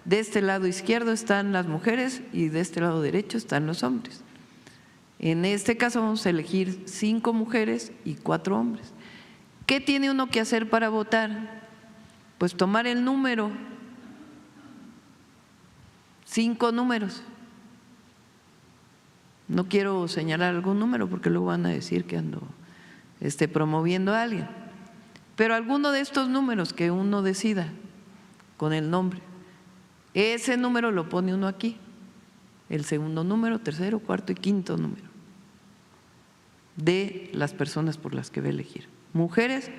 de este lado izquierdo están las mujeres y de este lado derecho están los hombres. En este caso vamos a elegir 5 mujeres y 4 hombres. ¿Qué tiene uno que hacer para votar? Pues tomar el número, 5 números. No quiero señalar algún número porque luego van a decir que ando promoviendo a alguien. Pero alguno de estos números que uno decida con el nombre, ese número lo pone uno aquí, el segundo número, tercero, cuarto y quinto número de las personas por las que va a elegir, mujeres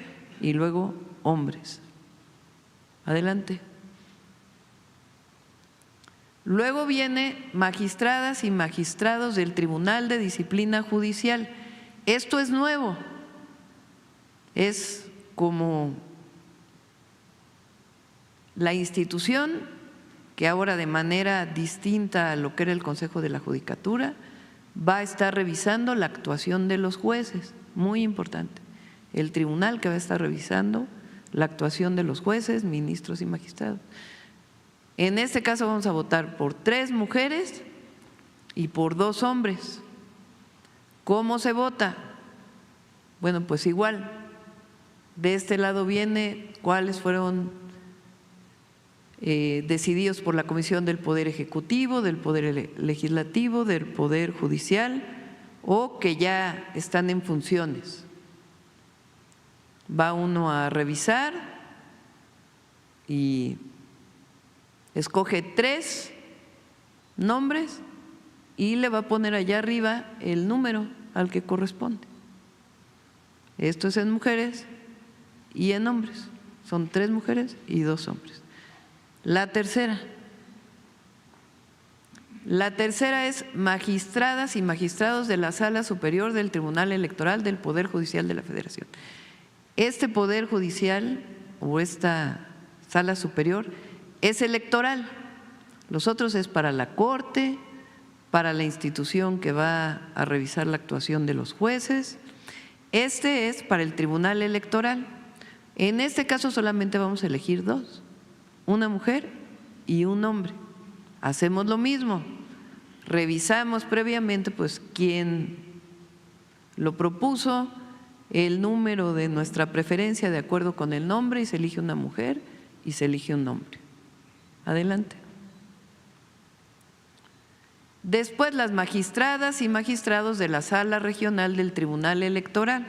y luego hombres. Adelante. Luego viene magistradas y magistrados del Tribunal de Disciplina Judicial. Esto es nuevo, es como la institución que ahora de manera distinta a lo que era el Consejo de la Judicatura va a estar revisando la actuación de los jueces, muy importante. El tribunal que va a estar revisando la actuación de los jueces, ministros y magistrados. En este caso vamos a votar por 3 mujeres y por 2 hombres. ¿Cómo se vota? Bueno, pues igual, de este lado viene cuáles fueron decididos por la Comisión del Poder Ejecutivo, del Poder Legislativo, del Poder Judicial o que ya están en funciones. Va uno a revisar y escoge 3 nombres y le va a poner allá arriba el número al que corresponde. Esto es en mujeres y en hombres. Son 3 mujeres y 2 hombres. La tercera es magistradas y magistrados de la Sala Superior del Tribunal Electoral del Poder Judicial de la Federación. Este Poder Judicial o esta Sala Superior es electoral, los otros es para la Corte, para la institución que va a revisar la actuación de los jueces. Este es para el Tribunal Electoral. En este caso solamente vamos a elegir 2, una mujer y un hombre. Hacemos lo mismo, revisamos previamente pues quién lo propuso, el número de nuestra preferencia de acuerdo con el nombre y se elige una mujer y se elige un hombre. Adelante. Después las magistradas y magistrados de la Sala Regional del Tribunal Electoral.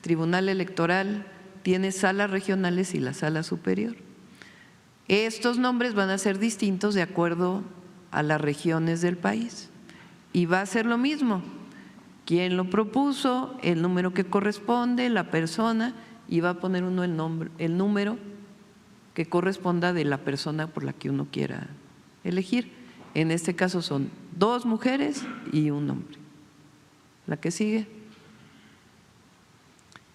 Tribunal Electoral tiene salas regionales y la Sala Superior. Estos nombres van a ser distintos de acuerdo a las regiones del país. y va a ser lo mismo. ¿Quién lo propuso? El número que corresponde, la persona, y va a poner uno el número que corresponda de la persona por la que uno quiera elegir. En este caso son 2 mujeres y un hombre. La que sigue.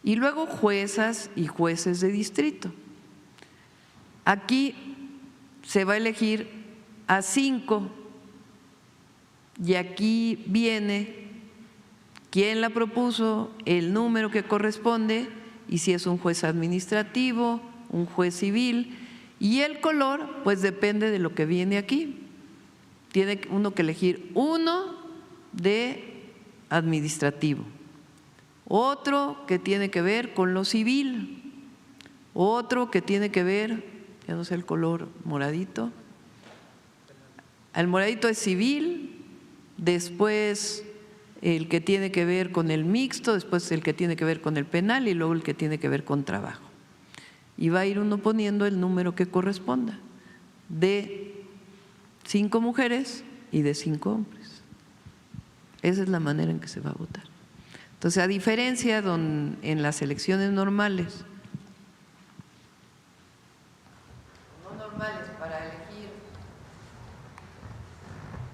Y luego juezas y jueces de distrito. Aquí se va a elegir a 5 y aquí viene quién la propuso, el número que corresponde y si es un juez administrativo, un juez civil, y el color pues depende de lo que viene aquí. Tiene uno que elegir uno de administrativo, otro que tiene que ver con lo civil, otro que tiene que ver, ya no sé el color moradito, el moradito es civil, después el que tiene que ver con el mixto, después el que tiene que ver con el penal y luego el que tiene que ver con trabajo. Y va a ir uno poniendo el número que corresponda, de 5 mujeres y de 5 hombres. Esa es la manera en que se va a votar. Entonces, a diferencia en las elecciones normales, no normales para elegir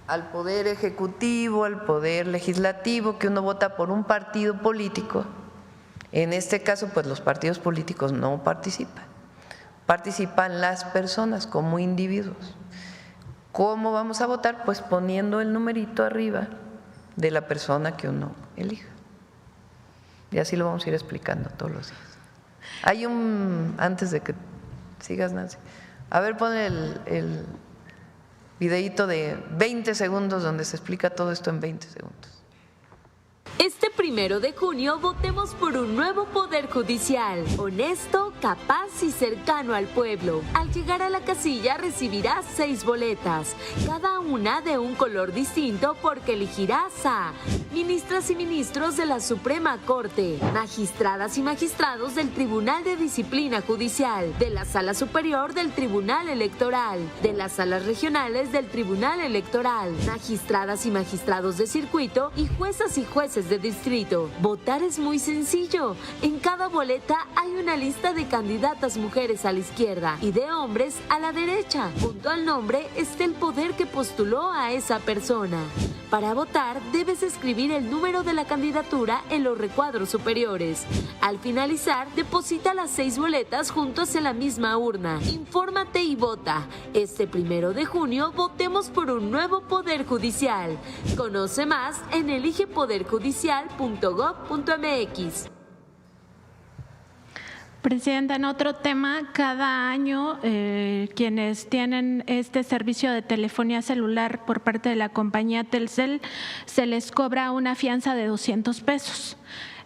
al Poder Ejecutivo, al Poder Legislativo, que uno vota por un partido político, en este caso, pues los partidos políticos no participan, participan las personas como individuos. ¿Cómo vamos a votar? Pues poniendo el numerito arriba de la persona que uno elija. Y así lo vamos a ir explicando todos los días. Hay antes de que sigas, Nancy, a ver, pon el videíto de 20 segundos donde se explica todo esto en 20 segundos. Este 1 de junio votemos por un nuevo Poder Judicial, honesto, capaz y cercano al pueblo. Al llegar a la casilla recibirás 6 boletas, cada una de un color distinto porque elegirás a ministras y ministros de la Suprema Corte, magistradas y magistrados del Tribunal de Disciplina Judicial, de la Sala Superior del Tribunal Electoral, de las salas regionales del Tribunal Electoral, magistradas y magistrados de circuito y juezas y jueces de distrito. Votar es muy sencillo. En cada boleta hay una lista de candidatas mujeres a la izquierda y de hombres a la derecha. Junto al nombre está el poder que postuló a esa persona. Para votar debes escribir el número de la candidatura en los recuadros superiores. Al finalizar, deposita las 6 boletas juntos en la misma urna. Infórmate y vota. Este 1 de junio votemos por un nuevo Poder Judicial. Conoce más en eligepoderjudicial.gov.mx. Presidenta, en otro tema, cada año quienes tienen este servicio de telefonía celular por parte de la compañía Telcel se les cobra una fianza de 200 pesos.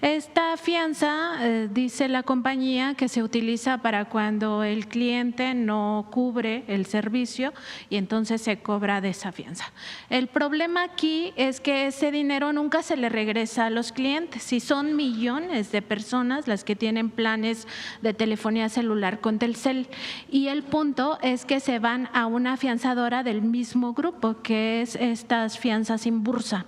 Esta fianza, dice la compañía, que se utiliza para cuando el cliente no cubre el servicio y entonces se cobra de esa fianza. El problema aquí es que ese dinero nunca se le regresa a los clientes y son millones de personas las que tienen planes de telefonía celular con Telcel. Y el punto es que se van a una afianzadora del mismo grupo, que es estas fianzas Inbursa.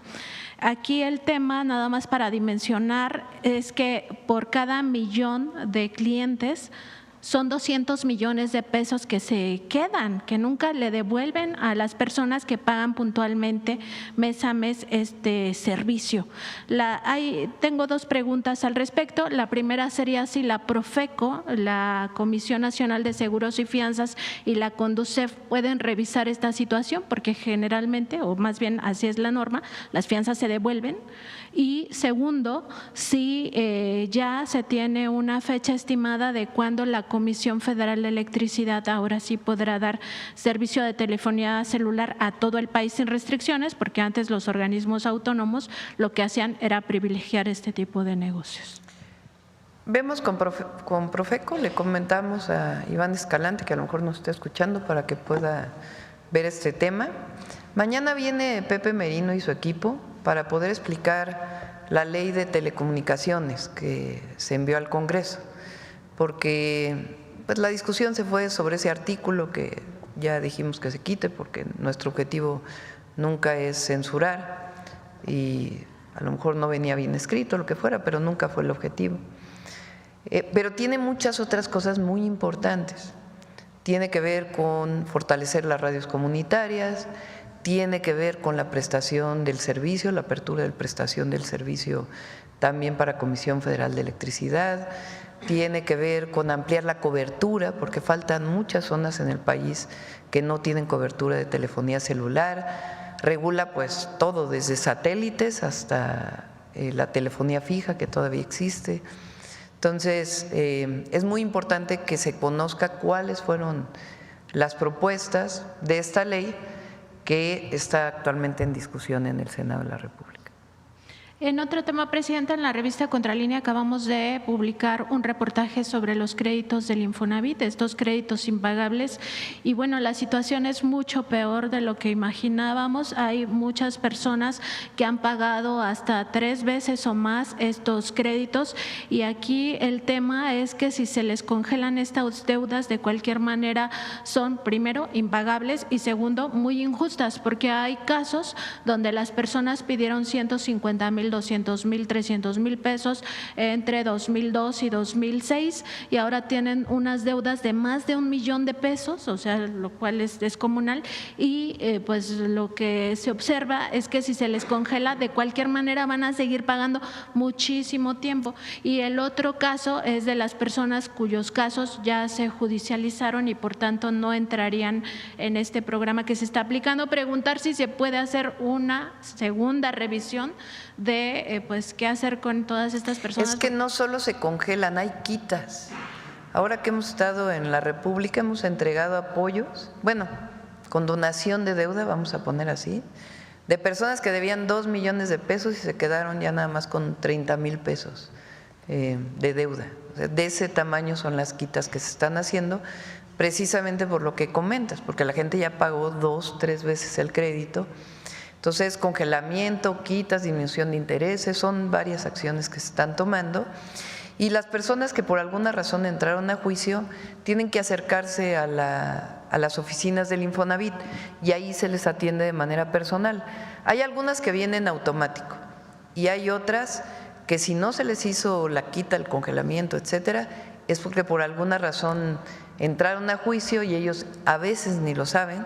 Aquí el tema, nada más para dimensionar, es que por cada millón de clientes son 200 millones de pesos que se quedan, que nunca le devuelven a las personas que pagan puntualmente mes a mes este servicio. Tengo 2 preguntas al respecto. La primera sería si la Profeco, la Comisión Nacional de Seguros y Fianzas, y la Conducef pueden revisar esta situación, porque generalmente, o más bien así es la norma, las fianzas se devuelven. Y segundo, si ya se tiene una fecha estimada de cuándo la Comisión Federal de Electricidad ahora sí podrá dar servicio de telefonía celular a todo el país sin restricciones, porque antes los organismos autónomos lo que hacían era privilegiar este tipo de negocios. Vemos con Profeco, le comentamos a Iván Escalante, que a lo mejor nos está escuchando, para que pueda ver este tema. Mañana viene Pepe Merino y su equipo para poder explicar la ley de telecomunicaciones que se envió al Congreso, porque pues, la discusión se fue sobre ese artículo que ya dijimos que se quite, porque nuestro objetivo nunca es censurar, y a lo mejor no venía bien escrito, lo que fuera, pero nunca fue el objetivo. Pero tiene muchas otras cosas muy importantes. Tiene que ver con fortalecer las radios comunitarias, tiene que ver con la prestación del servicio, la apertura de prestación del servicio también para Comisión Federal de Electricidad, tiene que ver con ampliar la cobertura, porque faltan muchas zonas en el país que no tienen cobertura de telefonía celular, regula pues todo desde satélites hasta la telefonía fija que todavía existe. Entonces, es muy importante que se conozca cuáles fueron las propuestas de esta ley que está actualmente en discusión en el Senado de la República. En otro tema, Presidenta, en la revista Contralínea acabamos de publicar un reportaje sobre los créditos del Infonavit, estos créditos impagables, y bueno, la situación es mucho peor de lo que imaginábamos. Hay muchas personas que han pagado hasta 3 veces o más estos créditos, y aquí el tema es que si se les congelan estas deudas de cualquier manera son, primero, impagables y segundo, muy injustas, porque hay casos donde las personas pidieron 150,000, 200,000, 300,000 pesos entre 2002 y 2006 y ahora tienen unas deudas de más de 1 millón de pesos, o sea, lo cual es descomunal, y pues lo que se observa es que si se les congela de cualquier manera van a seguir pagando muchísimo tiempo. Y el otro caso es de las personas cuyos casos ya se judicializaron y por tanto no entrarían en este programa que se está aplicando. Preguntar si se puede hacer una segunda revisión de pues qué hacer con todas estas personas. Es que no solo se congelan, hay quitas. Ahora que hemos estado en la República hemos entregado apoyos, bueno, con donación de deuda, vamos a poner así, de personas que debían 2 millones de pesos y se quedaron ya nada más con 30,000 pesos de deuda. O sea, de ese tamaño son las quitas que se están haciendo, precisamente por lo que comentas, porque la gente ya pagó 2, 3 veces el crédito. Entonces, congelamiento, quitas, disminución de intereses, son varias acciones que se están tomando, y las personas que por alguna razón entraron a juicio tienen que acercarse a las oficinas del Infonavit y ahí se les atiende de manera personal. Hay algunas que vienen automático y hay otras que si no se les hizo la quita, el congelamiento, etcétera, es porque por alguna razón entraron a juicio y ellos a veces ni lo saben.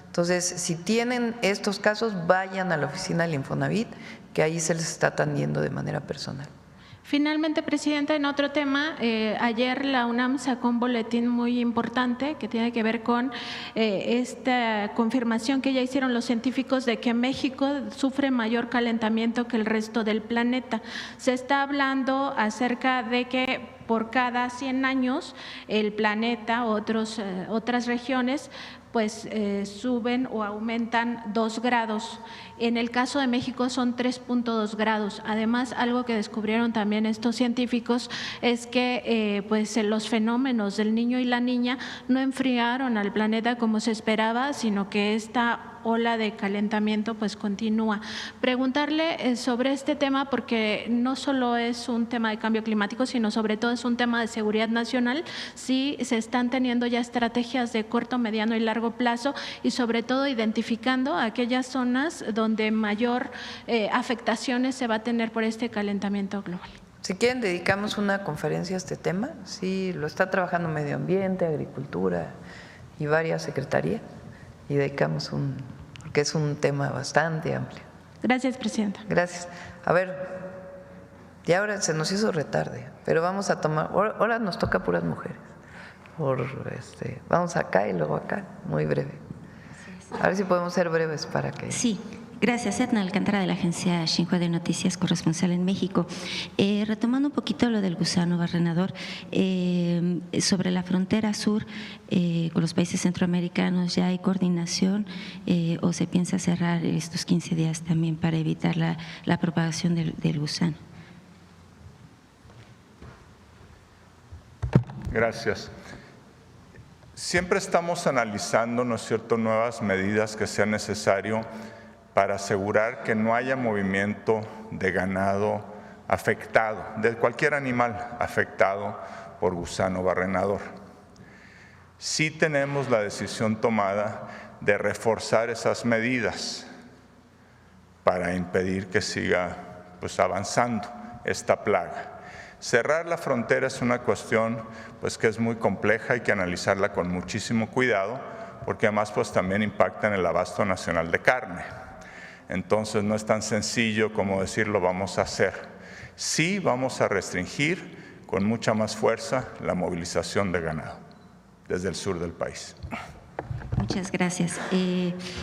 Entonces, si tienen estos casos, vayan a la oficina del Infonavit, que ahí se les está atendiendo de manera personal. Finalmente, Presidenta, en otro tema, ayer la UNAM sacó un boletín muy importante que tiene que ver con esta confirmación que ya hicieron los científicos de que México sufre mayor calentamiento que el resto del planeta. Se está hablando acerca de que por cada 100 años el planeta, otras regiones, pues suben o aumentan 2 grados. En el caso de México son 3.2 grados. Además, algo que descubrieron también estos científicos es que pues los fenómenos del Niño y la Niña no enfriaron al planeta como se esperaba, sino que esta ola de calentamiento pues continúa. Preguntarle sobre este tema porque no solo es un tema de cambio climático, sino sobre todo es un tema de seguridad nacional, si se están teniendo ya estrategias de corto, mediano y largo plazo y sobre todo identificando aquellas zonas donde mayor afectaciones se va a tener por este calentamiento global. Si quieren, dedicamos una conferencia a este tema. Sí, lo está trabajando Medio Ambiente, Agricultura y varias secretarías. Y dedicamos porque es un tema bastante amplio. Gracias, Presidenta. Gracias. A ver, ya ahora se nos hizo retarde, pero vamos a tomar, ahora nos toca puras mujeres. Vamos acá y luego acá, muy breve. A ver si podemos ser breves para que… Sí. Gracias, Edna Alcántara, de la agencia Xinhua de Noticias, corresponsal en México. Retomando un poquito lo del gusano barrenador, sobre la frontera sur con los países centroamericanos, ¿ya hay coordinación o se piensa cerrar estos 15 días también para evitar la propagación del gusano? Gracias. Siempre estamos analizando, ¿no es cierto?, nuevas medidas que sea necesario para asegurar que no haya movimiento de ganado afectado, de cualquier animal afectado por gusano barrenador. Sí tenemos la decisión tomada de reforzar esas medidas. para impedir que siga pues, avanzando esta plaga. Cerrar la frontera es una cuestión pues, que es muy compleja, hay que analizarla con muchísimo cuidado, porque además pues, también impacta en el abasto nacional de carne. Entonces no es tan sencillo como decir lo vamos a hacer. Sí vamos a restringir con mucha más fuerza la movilización de ganado desde el sur del país. Muchas gracias.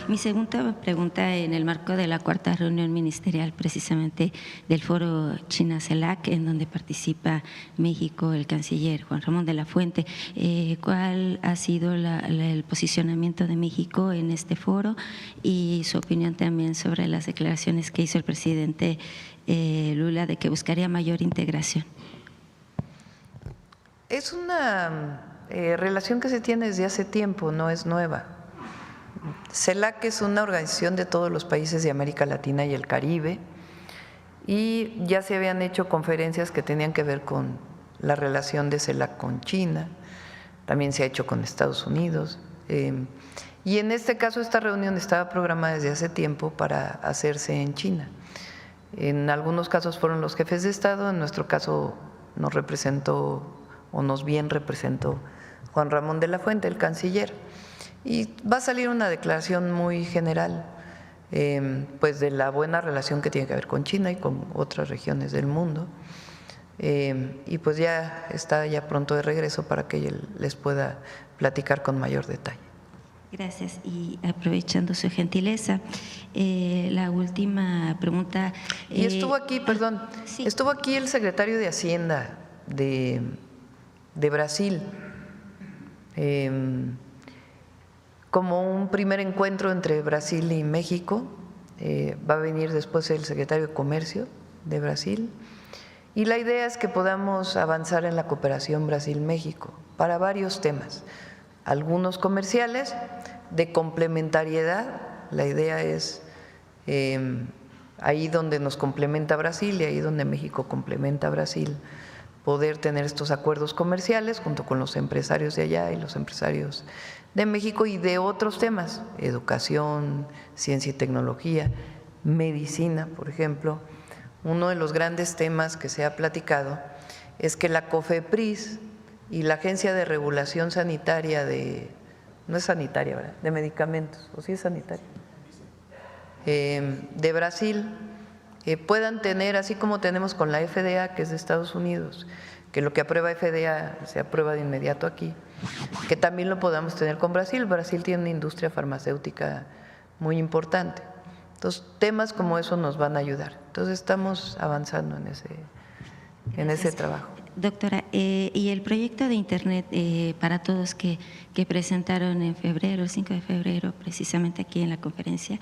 Mi segunda pregunta, en el marco de la cuarta reunión ministerial precisamente del foro China-CELAC, en donde participa México, el canciller Juan Ramón de la Fuente, ¿cuál ha sido el posicionamiento de México en este foro y su opinión también sobre las declaraciones que hizo el presidente Lula de que buscaría mayor integración? Es una relación que se tiene desde hace tiempo, no es nueva. CELAC es una organización de todos los países de América Latina y el Caribe y ya se habían hecho conferencias que tenían que ver con la relación de CELAC con China, también se ha hecho con Estados Unidos y en este caso esta reunión estaba programada desde hace tiempo para hacerse en China. En algunos casos fueron los jefes de Estado, en nuestro caso nos representó o nos bien representó Juan Ramón de la Fuente, el canciller, y va a salir una declaración muy general pues de la buena relación que tiene que ver con China y con otras regiones del mundo, y pues ya está ya pronto de regreso para que él les pueda platicar con mayor detalle. Gracias. Y aprovechando su gentileza, la última pregunta. Y estuvo aquí, perdón, sí. Estuvo aquí el secretario de Hacienda de Brasil, como un primer encuentro entre Brasil y México. Va a venir después el secretario de Comercio de Brasil y la idea es que podamos avanzar en la cooperación Brasil-México para varios temas, algunos comerciales, de complementariedad. La idea es ahí donde nos complementa Brasil y ahí donde México complementa a Brasil, poder tener estos acuerdos comerciales junto con los empresarios de allá y los empresarios de México y de otros temas, educación, ciencia y tecnología, medicina, por ejemplo. Uno de los grandes temas que se ha platicado es que la COFEPRIS y la Agencia de Regulación Sanitaria no es sanitaria, ¿verdad?, de medicamentos, o sí es sanitaria, de Brasil, puedan tener, así como tenemos con la FDA, que es de Estados Unidos, que lo que aprueba FDA se aprueba de inmediato aquí, que también lo podamos tener con Brasil. Brasil tiene una industria farmacéutica muy importante. Entonces, temas como eso nos van a ayudar. Entonces, estamos avanzando en ese trabajo. Doctora, y el proyecto de Internet para todos que presentaron en febrero, el 5 de febrero, precisamente aquí en la conferencia,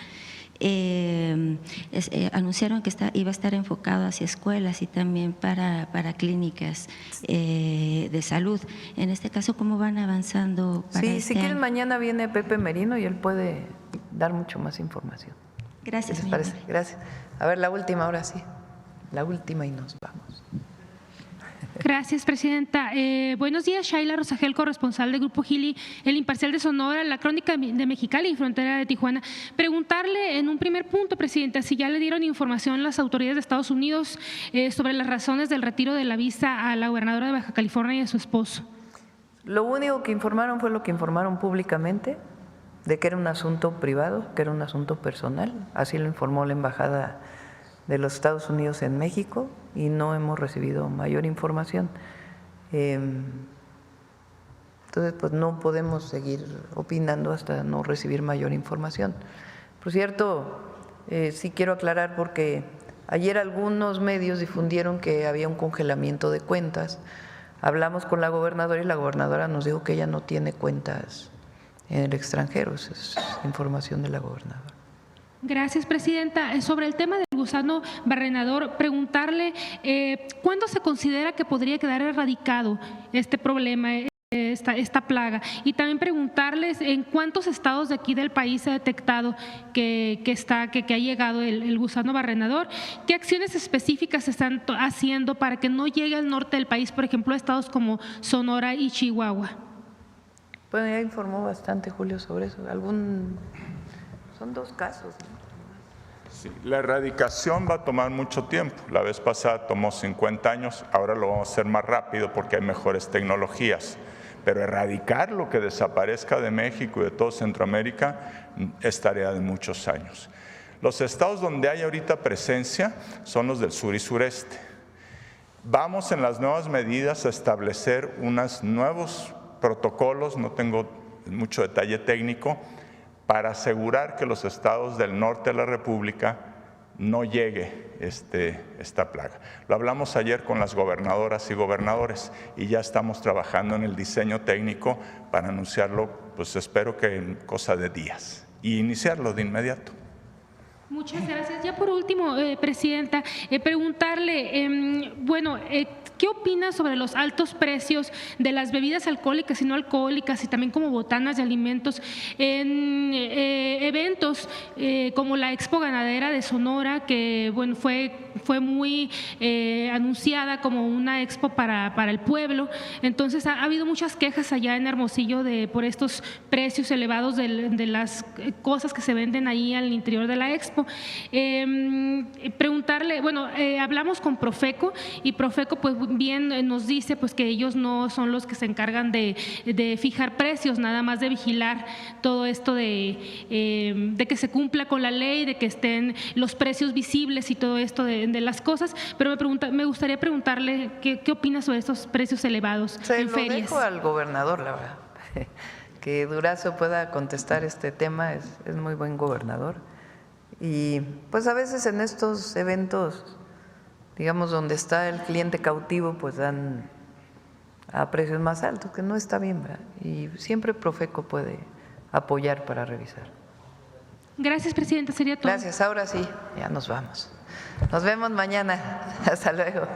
anunciaron que iba a estar enfocado hacia escuelas y también para clínicas de salud. En este caso, ¿cómo van avanzando para Sí, este si quieren, año? mañana viene Pepe Merino y él puede dar mucho más información. Gracias. ¿Qué les parece? Gracias. A ver, la última, ahora sí. La última y nos vamos. Gracias, presidenta. Buenos días, Shaila Rosagel, corresponsal del Grupo Gili, El Imparcial de Sonora, La Crónica de Mexicali y Frontera de Tijuana. Preguntarle en un primer punto, presidenta, si ya le dieron información las autoridades de Estados Unidos sobre las razones del retiro de la visa a la gobernadora de Baja California y a su esposo. Lo único que informaron fue lo que informaron públicamente, de que era un asunto privado, que era un asunto personal. Así lo informó la Embajada de los Estados Unidos en México y no hemos recibido mayor información. Entonces, pues no podemos seguir opinando hasta no recibir mayor información. Por cierto, sí quiero aclarar porque ayer algunos medios difundieron que había un congelamiento de cuentas. Hablamos con la gobernadora y la gobernadora nos dijo que ella no tiene cuentas en el extranjero. Esa es información de la gobernadora. Gracias, presidenta. Sobre el tema del gusano barrenador, preguntarle ¿cuándo se considera que podría quedar erradicado este problema, esta plaga? Y también preguntarles en cuántos estados de aquí del país se ha detectado que ha llegado el gusano barrenador, qué acciones específicas se están haciendo para que no llegue al norte del país, por ejemplo, a estados como Sonora y Chihuahua. Bueno, ya informó bastante Julio sobre eso. Son 2 casos, ¿no? Sí, la erradicación va a tomar mucho tiempo. La vez pasada tomó 50 años, ahora lo vamos a hacer más rápido porque hay mejores tecnologías. Pero erradicar lo que desaparezca de México y de todo Centroamérica es tarea de muchos años. Los estados donde hay ahorita presencia son los del sur y sureste. Vamos en las nuevas medidas a establecer unos nuevos protocolos, no tengo mucho detalle técnico, para asegurar que los estados del norte de la República no llegue esta plaga. Lo hablamos ayer con las gobernadoras y gobernadores y ya estamos trabajando en el diseño técnico para anunciarlo, pues espero que en cosa de días y iniciarlo de inmediato. Muchas gracias. Ya por último, Presidenta, preguntarle, ¿qué opina sobre los altos precios de las bebidas alcohólicas y no alcohólicas y también como botanas de alimentos en eventos como la Expo Ganadera de Sonora, que bueno, fue muy anunciada como una expo para el pueblo? Entonces ha habido muchas quejas allá en Hermosillo por estos precios elevados de las cosas que se venden ahí al interior de la expo. Preguntarle, hablamos con Profeco y Profeco pues bien nos dice pues que ellos no son los que se encargan de fijar precios, nada más de vigilar todo esto de que se cumpla con la ley, de que estén los precios visibles y todo esto de las cosas, pero me gustaría preguntarle qué opina sobre estos precios elevados en ferias. Lo dejo al gobernador, la verdad. Que Durazo pueda contestar este tema, es muy buen gobernador. Y pues a veces en estos eventos, digamos, donde está el cliente cautivo, pues dan a precios más altos, que no está bien, ¿verdad? Y siempre Profeco puede apoyar para revisar. Gracias, Presidenta, sería todo. Gracias, ahora sí, ya nos vamos. Nos vemos mañana. Hasta luego.